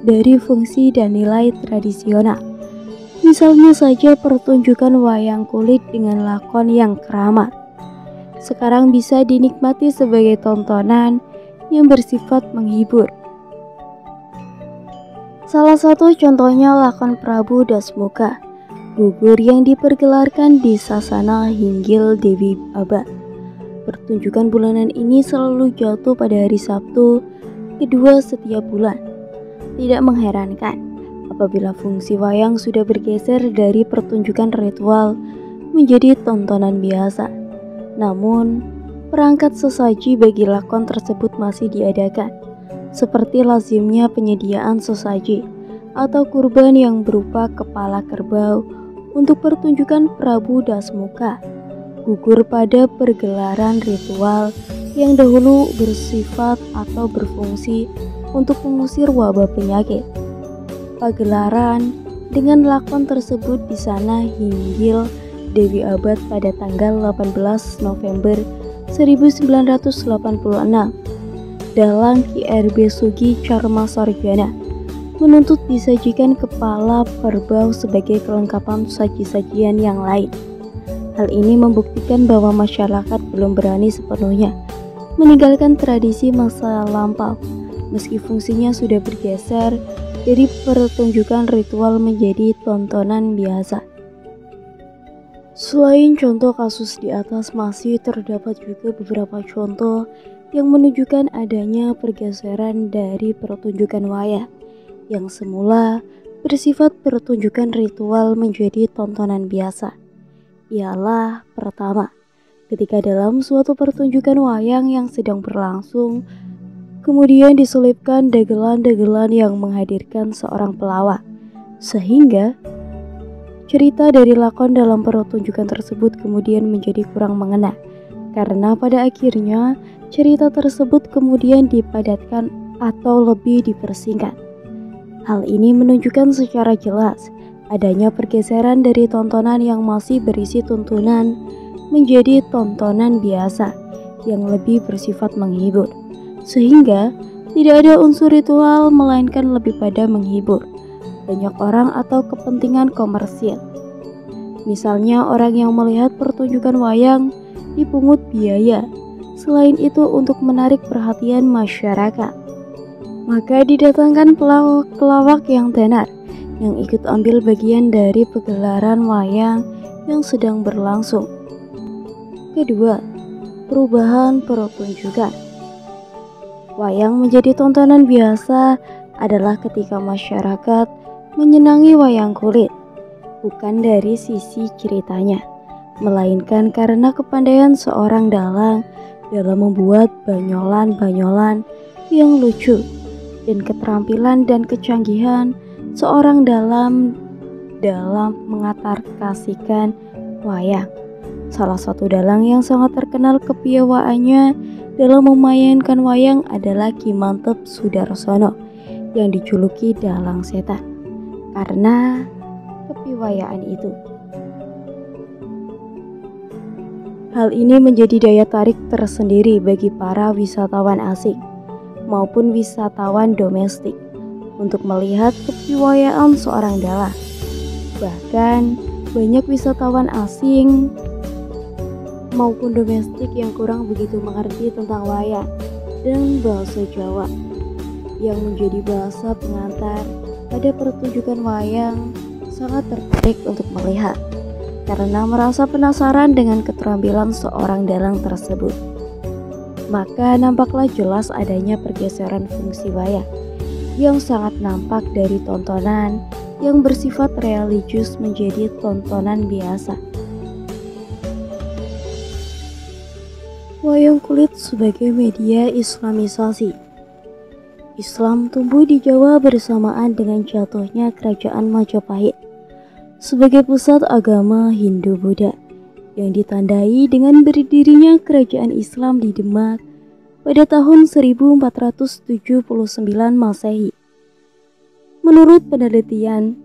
dari fungsi dan nilai tradisional. Misalnya saja pertunjukan wayang kulit dengan lakon yang keramat sekarang bisa dinikmati sebagai tontonan yang bersifat menghibur. Salah satu contohnya lakon Prabu Dasmuka, gugur yang dipergelarkan di Sasana Hinggil Dewi Aba. Pertunjukan bulanan ini selalu jatuh pada hari Sabtu kedua setiap bulan. Tidak mengherankan apabila fungsi wayang sudah bergeser dari pertunjukan ritual menjadi tontonan biasa. Namun, perangkat sesaji bagi lakon tersebut masih diadakan, seperti lazimnya penyediaan sesaji atau kurban yang berupa kepala kerbau untuk pertunjukan Prabu Dasmuka, gugur pada pergelaran ritual yang dahulu bersifat atau berfungsi untuk mengusir wabah penyakit. Pagelaran dengan lakon tersebut di sana Hinggil Dewi Abad pada tanggal 18 November 1986. Dalang KRB Sugi Carma Sarjana menuntut disajikan kepala kerbau sebagai kelengkapan saji-sajian yang lain. Hal ini membuktikan bahwa masyarakat belum berani sepenuhnya meninggalkan tradisi masa lampau, meski fungsinya sudah bergeser dari pertunjukan ritual menjadi tontonan biasa. Selain contoh kasus di atas, masih terdapat juga beberapa contoh yang menunjukkan adanya pergeseran dari pertunjukan wayang yang semula bersifat pertunjukan ritual menjadi tontonan biasa. Ialah pertama, ketika dalam suatu pertunjukan wayang yang sedang berlangsung, kemudian diselipkan dagelan-dagelan yang menghadirkan seorang pelawak, sehingga cerita dari lakon dalam pertunjukan tersebut kemudian menjadi kurang mengena, karena pada akhirnya cerita tersebut kemudian dipadatkan atau lebih dipersingkat. Hal ini menunjukkan secara jelas adanya pergeseran dari tontonan yang masih berisi tuntunan menjadi tontonan biasa yang lebih bersifat menghibur, sehingga tidak ada unsur ritual melainkan lebih pada menghibur banyak orang atau kepentingan komersil. Misalnya orang yang melihat pertunjukan wayang dipungut biaya, selain itu untuk menarik perhatian masyarakat, maka didatangkan pelawak yang tenar yang ikut ambil bagian dari pegelaran wayang yang sedang berlangsung. Kedua, perubahan pertunjukan. Wayang menjadi tontonan biasa adalah ketika masyarakat menyenangi wayang kulit, bukan dari sisi ceritanya, melainkan karena kepandaian seorang dalang dalam membuat banyolan-banyolan yang lucu dan keterampilan dan kecanggihan seorang dalam mengatarkasikan wayang. Salah satu dalang yang sangat terkenal kepiawaannya dalam memainkan wayang adalah Ki Mantep Sudarsono yang dijuluki Dalang Setan karena kepiawaian itu. Hal ini menjadi daya tarik tersendiri bagi para wisatawan asing maupun wisatawan domestik untuk melihat kepiawaian seorang dalang. Bahkan banyak wisatawan asing maupun domestik yang kurang begitu mengerti tentang wayang dan bahasa Jawa yang menjadi bahasa pengantar pada pertunjukan wayang sangat tertarik untuk melihat karena merasa penasaran dengan keterampilan seorang dalang tersebut. Maka nampaklah jelas adanya pergeseran fungsi wayang yang sangat nampak dari tontonan yang bersifat religius menjadi tontonan biasa. Wayang kulit sebagai media Islamisasi. Islam tumbuh di Jawa bersamaan dengan jatuhnya Kerajaan Majapahit sebagai pusat agama Hindu-Buddha yang ditandai dengan berdirinya Kerajaan Islam di Demak pada tahun 1479 Masehi. Menurut penelitian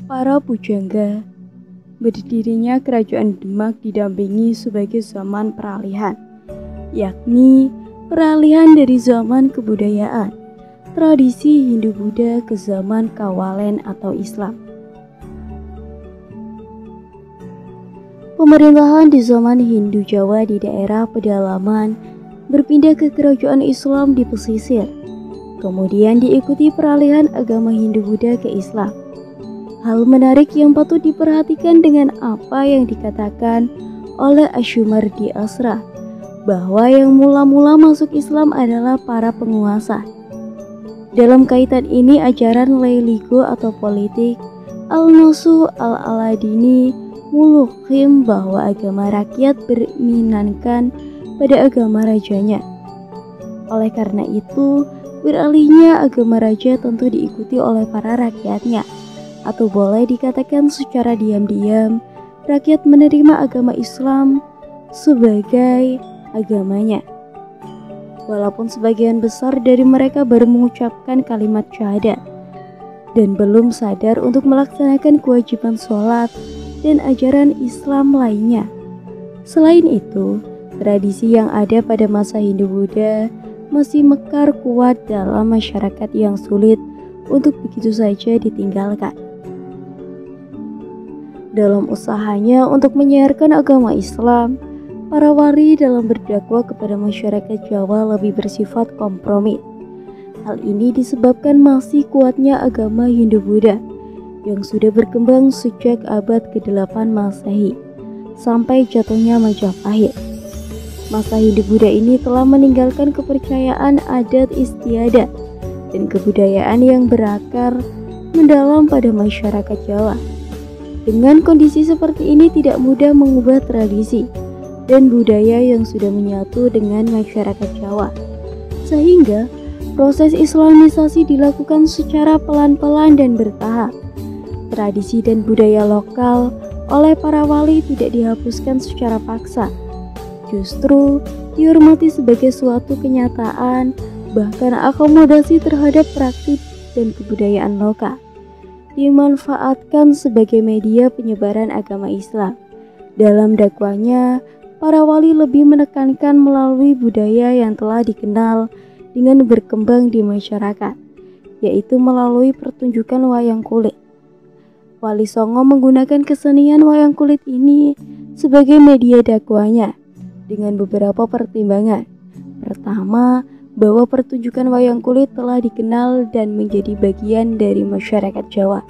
para pujangga, berdirinya Kerajaan Demak didampingi sebagai zaman peralihan, yakni peralihan dari zaman kebudayaan, tradisi Hindu-Buddha ke zaman Kawalen atau Islam. Pemerintahan di zaman Hindu Jawa di daerah pedalaman berpindah ke Kerajaan Islam di pesisir, kemudian diikuti peralihan agama Hindu-Buddha ke Islam. Hal menarik yang patut diperhatikan dengan apa yang dikatakan oleh Ashumardi Asra, bahwa yang mula-mula masuk Islam adalah para penguasa. Dalam kaitan ini ajaran Leiligo atau politik Al-Nasu Al-Aladini mulukhim bahwa agama rakyat berminankan pada agama rajanya. Oleh karena itu, beralihnya agama raja tentu diikuti oleh para rakyatnya, atau boleh dikatakan secara diam-diam rakyat menerima agama Islam sebagai agamanya. Walaupun sebagian besar dari mereka baru mengucapkan kalimat syahadat dan belum sadar untuk melaksanakan kewajiban sholat dan ajaran Islam lainnya. Selain itu, tradisi yang ada pada masa Hindu-Buddha masih mekar kuat dalam masyarakat yang sulit untuk begitu saja ditinggalkan. Dalam usahanya untuk menyiarkan agama Islam, para wali dalam berdakwah kepada masyarakat Jawa lebih bersifat kompromi. Hal ini disebabkan masih kuatnya agama Hindu-Buddha yang sudah berkembang sejak abad ke-8 Masehi sampai jatuhnya Majapahit. Masa Hindu-Buddha ini telah meninggalkan kepercayaan adat istiadat dan kebudayaan yang berakar mendalam pada masyarakat Jawa. Dengan kondisi seperti ini tidak mudah mengubah tradisi dan budaya yang sudah menyatu dengan masyarakat Jawa, sehingga proses Islamisasi dilakukan secara pelan-pelan dan bertahap. Tradisi dan budaya lokal oleh para wali tidak dihapuskan secara paksa, justru dihormati sebagai suatu kenyataan, bahkan akomodasi terhadap praktik dan kebudayaan lokal dimanfaatkan sebagai media penyebaran agama Islam. Dalam dakwahnya, para wali lebih menekankan melalui budaya yang telah dikenal dengan berkembang di masyarakat, yaitu melalui pertunjukan wayang kulit. Wali Songo menggunakan kesenian wayang kulit ini sebagai media dakwahnya dengan beberapa pertimbangan. Pertama, bahwa pertunjukan wayang kulit telah dikenal dan menjadi bagian dari masyarakat Jawa.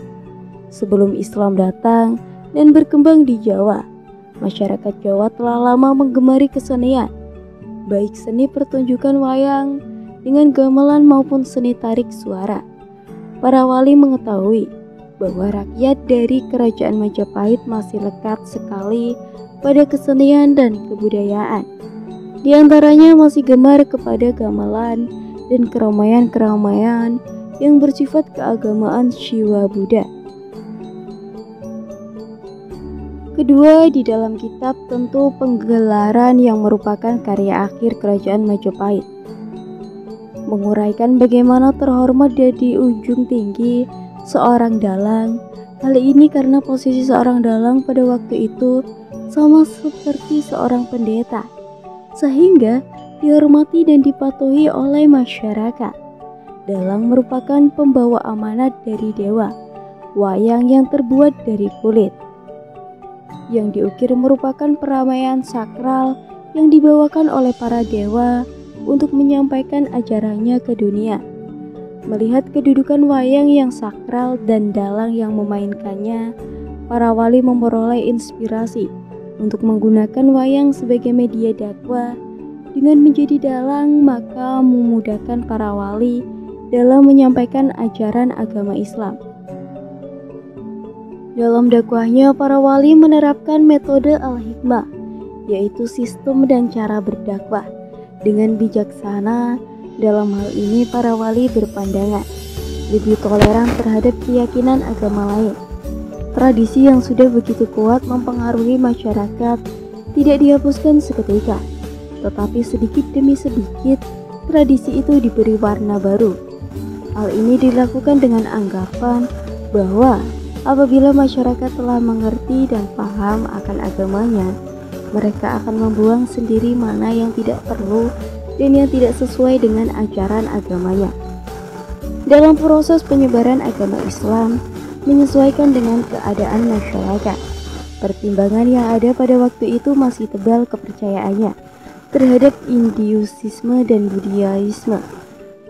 Sebelum Islam datang dan berkembang di Jawa, masyarakat Jawa telah lama menggemari kesenian, baik seni pertunjukan wayang dengan gamelan maupun seni tarik suara. Para wali mengetahui bahwa rakyat dari Kerajaan Majapahit masih lekat sekali pada kesenian dan kebudayaan. Di antaranya masih gemar kepada gamelan dan keramaian-keramaian yang bersifat keagamaan Shiva Buddha. Kedua, di dalam kitab tentu Penggelaran yang merupakan karya akhir Kerajaan Majapahit, menguraikan bagaimana terhormat dari ujung tinggi seorang dalang. Hal ini karena posisi seorang dalang pada waktu itu sama seperti seorang pendeta, sehingga dihormati dan dipatuhi oleh masyarakat. Dalang merupakan pembawa amanat dari dewa. Wayang yang terbuat dari kulit yang diukir merupakan peramaian sakral yang dibawakan oleh para dewa untuk menyampaikan ajarannya ke dunia. Melihat kedudukan wayang yang sakral dan dalang yang memainkannya, para wali memperoleh inspirasi untuk menggunakan wayang sebagai media dakwah. Dengan menjadi dalang, maka memudahkan para wali dalam menyampaikan ajaran agama Islam. Dalam dakwahnya, para wali menerapkan metode al-hikmah, yaitu sistem dan cara berdakwah dengan bijaksana. Dalam hal ini, para wali berpandangan lebih toleran terhadap keyakinan agama lain. Tradisi yang sudah begitu kuat mempengaruhi masyarakat tidak dihapuskan seketika, tetapi sedikit demi sedikit tradisi itu diberi warna baru. Hal ini dilakukan dengan anggapan bahwa apabila masyarakat telah mengerti dan paham akan agamanya, mereka akan membuang sendiri mana yang tidak perlu dan yang tidak sesuai dengan ajaran agamanya. Dalam proses penyebaran agama Islam menyesuaikan dengan keadaan masyarakat, pertimbangan yang ada pada waktu itu masih tebal kepercayaannya terhadap Hinduisme dan Buddhisme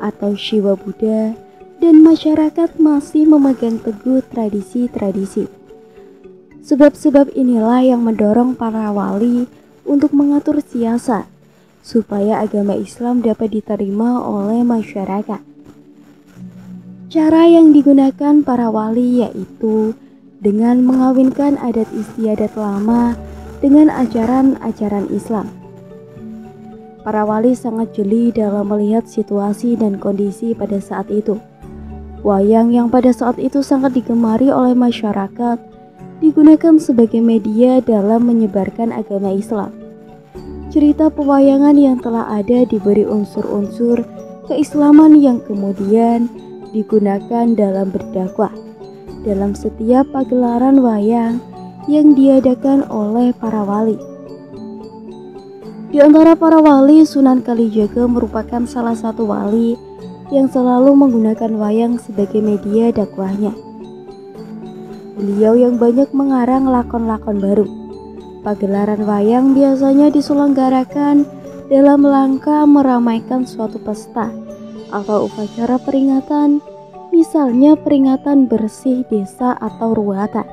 atau Shiva Buddha, dan masyarakat masih memegang teguh tradisi-tradisi. Sebab-sebab inilah yang mendorong para wali untuk mengatur siasat supaya agama Islam dapat diterima oleh masyarakat. Cara yang digunakan para wali yaitu dengan mengawinkan adat istiadat lama dengan ajaran-ajaran Islam. Para wali sangat jeli dalam melihat situasi dan kondisi pada saat itu. Wayang yang pada saat itu sangat digemari oleh masyarakat digunakan sebagai media dalam menyebarkan agama Islam. Cerita pewayangan yang telah ada diberi unsur-unsur keislaman yang kemudian digunakan dalam berdakwah dalam setiap pagelaran wayang yang diadakan oleh para wali. Di antara para wali, Sunan Kalijaga merupakan salah satu wali yang selalu menggunakan wayang sebagai media dakwahnya. Beliau yang banyak mengarang lakon-lakon baru. Pagelaran wayang biasanya diselenggarakan dalam rangka meramaikan suatu pesta atau upacara peringatan, misalnya peringatan bersih desa atau ruatan.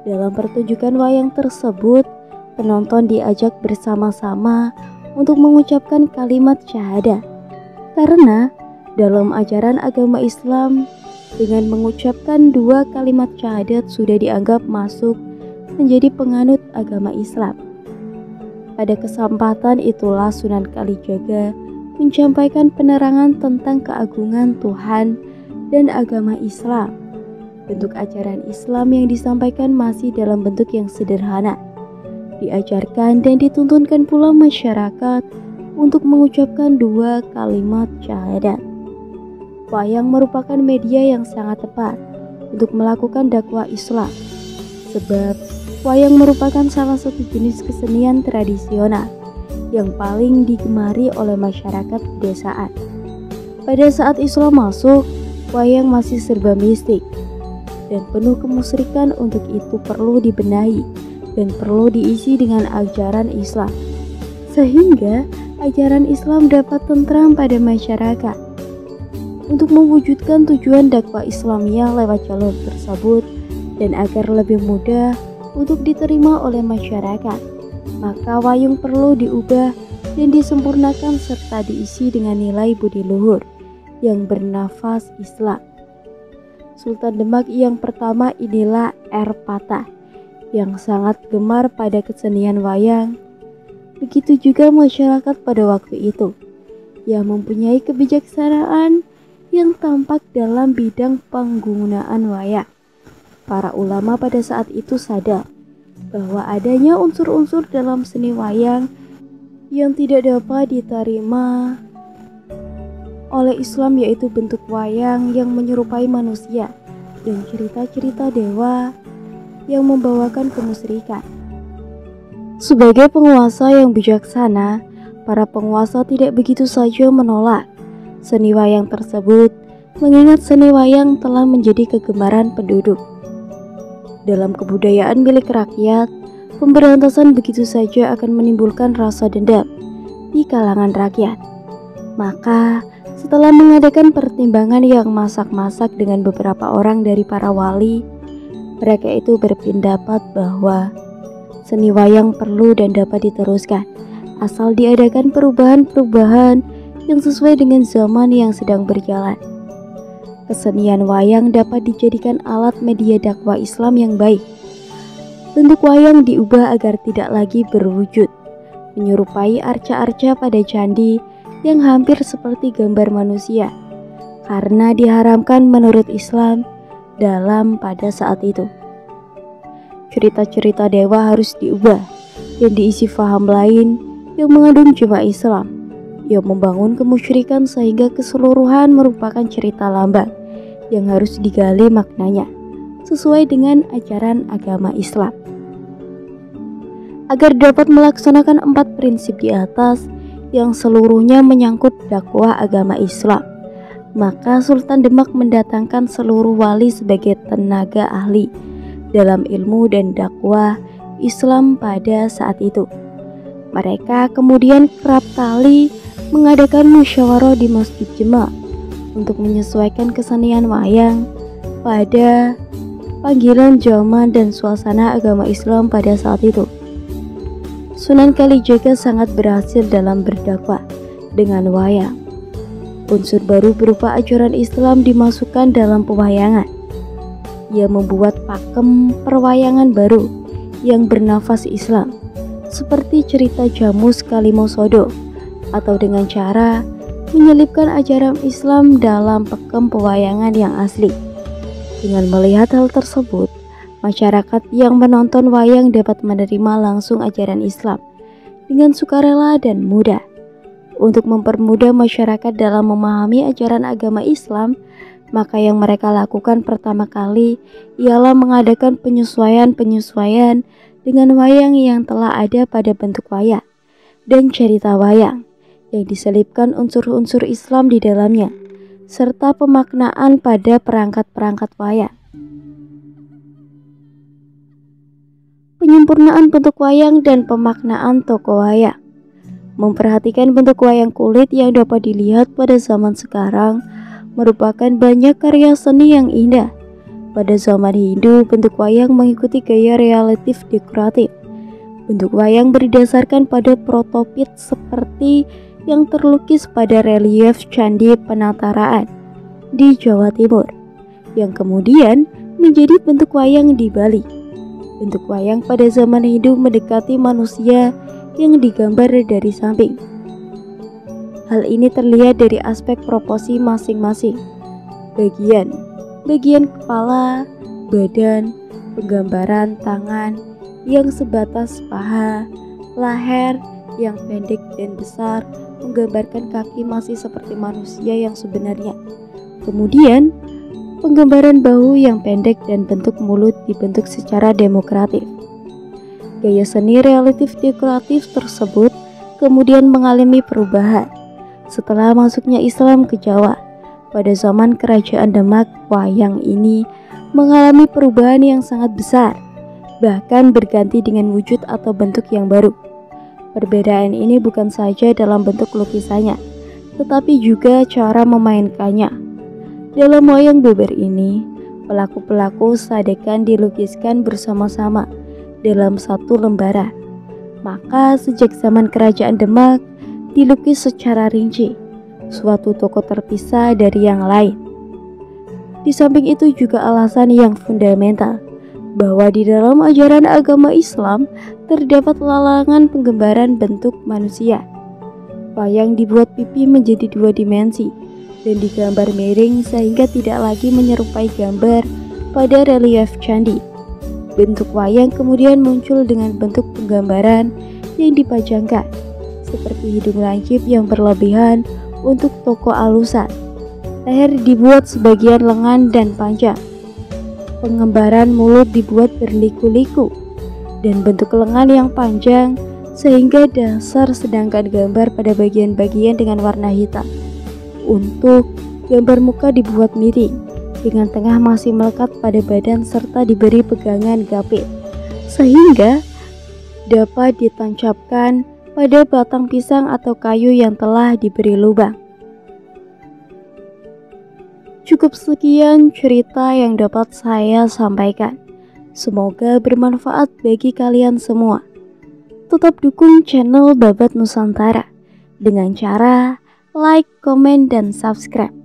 Dalam pertunjukan wayang tersebut, penonton diajak bersama-sama untuk mengucapkan kalimat syahadah. Karena dalam ajaran agama Islam, dengan mengucapkan 2 kalimat syahadat sudah dianggap masuk menjadi penganut agama Islam. Pada kesempatan itulah Sunan Kalijaga menyampaikan penerangan tentang keagungan Tuhan dan agama Islam. Bentuk ajaran Islam yang disampaikan masih dalam bentuk yang sederhana. Diajarkan dan dituntunkan pula masyarakat untuk mengucapkan 2 kalimat syahadat. Wayang merupakan media yang sangat tepat untuk melakukan dakwah Islam, sebab wayang merupakan salah satu jenis kesenian tradisional yang paling digemari oleh masyarakat pedesaan. Pada saat Islam masuk, wayang masih serba mistik dan penuh kemusyrikan. Untuk itu perlu dibenahi dan perlu diisi dengan ajaran Islam, sehingga ajaran Islam dapat tentram pada masyarakat. Untuk mewujudkan tujuan dakwah Islamiyah lewat jalur tersebut dan agar lebih mudah untuk diterima oleh masyarakat, maka wayang perlu diubah dan disempurnakan serta diisi dengan nilai budi luhur yang bernafas Islam. Sultan Demak yang pertama inilah R. Patah yang sangat gemar pada kesenian wayang. Begitu juga masyarakat pada waktu itu yang mempunyai kebijaksanaan yang tampak dalam bidang penggunaan wayang. Para ulama pada saat itu sadar bahwa adanya unsur-unsur dalam seni wayang yang tidak dapat diterima oleh Islam, yaitu bentuk wayang yang menyerupai manusia dan cerita-cerita dewa yang membawakan kemusyrikan. Sebagai penguasa yang bijaksana, para penguasa tidak begitu saja menolak seni wayang tersebut, mengingat seni wayang telah menjadi kegemaran penduduk. Dalam kebudayaan milik rakyat, pemberantasan begitu saja akan menimbulkan rasa dendam di kalangan rakyat. Maka, setelah mengadakan pertimbangan yang masak-masak dengan beberapa orang dari para wali, mereka itu berpendapat bahwa seni wayang perlu dan dapat diteruskan, asal diadakan perubahan-perubahan yang sesuai dengan zaman yang sedang berjalan. Kesenian wayang dapat dijadikan alat media dakwah Islam yang baik. Bentuk wayang diubah agar tidak lagi berwujud menyerupai arca-arca pada candi yang hampir seperti gambar manusia, karena diharamkan menurut Islam dalam pada saat itu. Cerita-cerita dewa harus diubah dan diisi faham lain yang mengandung jiwa Islam, yang membangun kemusyrikan sehingga keseluruhan merupakan cerita lamban yang harus digali maknanya sesuai dengan ajaran agama Islam. Agar dapat melaksanakan 4 prinsip di atas yang seluruhnya menyangkut dakwah agama Islam, maka Sultan Demak mendatangkan seluruh wali sebagai tenaga ahli dalam ilmu dan dakwah Islam pada saat itu. Mereka kemudian kerap kali mengadakan musyawarah di Masjid Demak untuk menyesuaikan kesenian wayang pada panggilan zaman dan suasana agama Islam pada saat itu. Sunan Kalijaga sangat berhasil dalam berdakwah dengan wayang. Unsur baru berupa ajaran Islam dimasukkan dalam pewayangan. Ia membuat pakem perwayangan baru yang bernafas Islam, seperti cerita Jamus Kalimosodo, atau dengan cara menyelipkan ajaran Islam dalam pakem pewayangan yang asli. Dengan melihat hal tersebut, masyarakat yang menonton wayang dapat menerima langsung ajaran Islam dengan sukarela dan mudah. Untuk mempermudah masyarakat dalam memahami ajaran agama Islam, maka yang mereka lakukan pertama kali ialah mengadakan penyesuaian-penyesuaian dengan wayang yang telah ada pada bentuk wayang dan cerita wayang yang diselipkan unsur-unsur Islam di dalamnya, serta pemaknaan pada perangkat-perangkat wayang. Penyempurnaan bentuk wayang dan pemaknaan tokoh wayang. Memperhatikan bentuk wayang kulit yang dapat dilihat pada zaman sekarang merupakan banyak karya seni yang indah. Pada zaman Hindu, bentuk wayang mengikuti gaya relatif dekoratif. Bentuk wayang berdasarkan pada protopit seperti yang terlukis pada relief Candi Penataraan di Jawa Timur, yang kemudian menjadi bentuk wayang di Bali. Bentuk wayang pada zaman Hindu mendekati manusia yang digambar dari samping. Hal ini terlihat dari aspek proporsi masing-masing bagian kepala, badan, penggambaran tangan yang sebatas paha, leher yang pendek dan besar menggambarkan kaki masih seperti manusia yang sebenarnya. Kemudian, penggambaran bahu yang pendek dan bentuk mulut dibentuk secara demokratif. Gaya seni relatif dekoratif tersebut kemudian mengalami perubahan setelah masuknya Islam ke Jawa. Pada zaman Kerajaan Demak, wayang ini mengalami perubahan yang sangat besar, bahkan berganti dengan wujud atau bentuk yang baru. Perbedaan ini bukan saja dalam bentuk lukisannya, tetapi juga cara memainkannya. Dalam wayang beber ini, pelaku-pelaku sadekan dilukiskan bersama-sama dalam satu lembaran. Maka sejak zaman Kerajaan Demak dilukis secara rinci, suatu tokoh terpisah dari yang lain. Di samping itu juga alasan yang fundamental, bahwa di dalam ajaran agama Islam terdapat larangan penggambaran bentuk manusia. Wayang dibuat pipi menjadi 2 dimensi dan digambar miring sehingga tidak lagi menyerupai gambar pada relief candi. Bentuk wayang kemudian muncul dengan bentuk penggambaran yang dipajangkan, seperti hidung lancip yang berlebihan untuk tokoh alusan. Leher dibuat sebagian lengan dan panjang. Pengembaraan mulut dibuat berliku-liku dan bentuk lengan yang panjang sehingga dasar, sedangkan gambar pada bagian-bagian dengan warna hitam. Untuk gambar muka dibuat miring dengan tengah masih melekat pada badan serta diberi pegangan gapit sehingga dapat ditancapkan pada batang pisang atau kayu yang telah diberi lubang. Cukup sekian cerita yang dapat saya sampaikan. Semoga bermanfaat bagi kalian semua. Tetap dukung channel Babat Nusantara dengan cara like, komen, dan subscribe.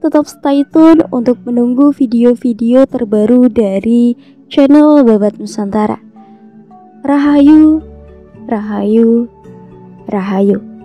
Tetap stay tune untuk menunggu video-video terbaru dari channel Babat Nusantara. Rahayu, Rahayu, Rahayu.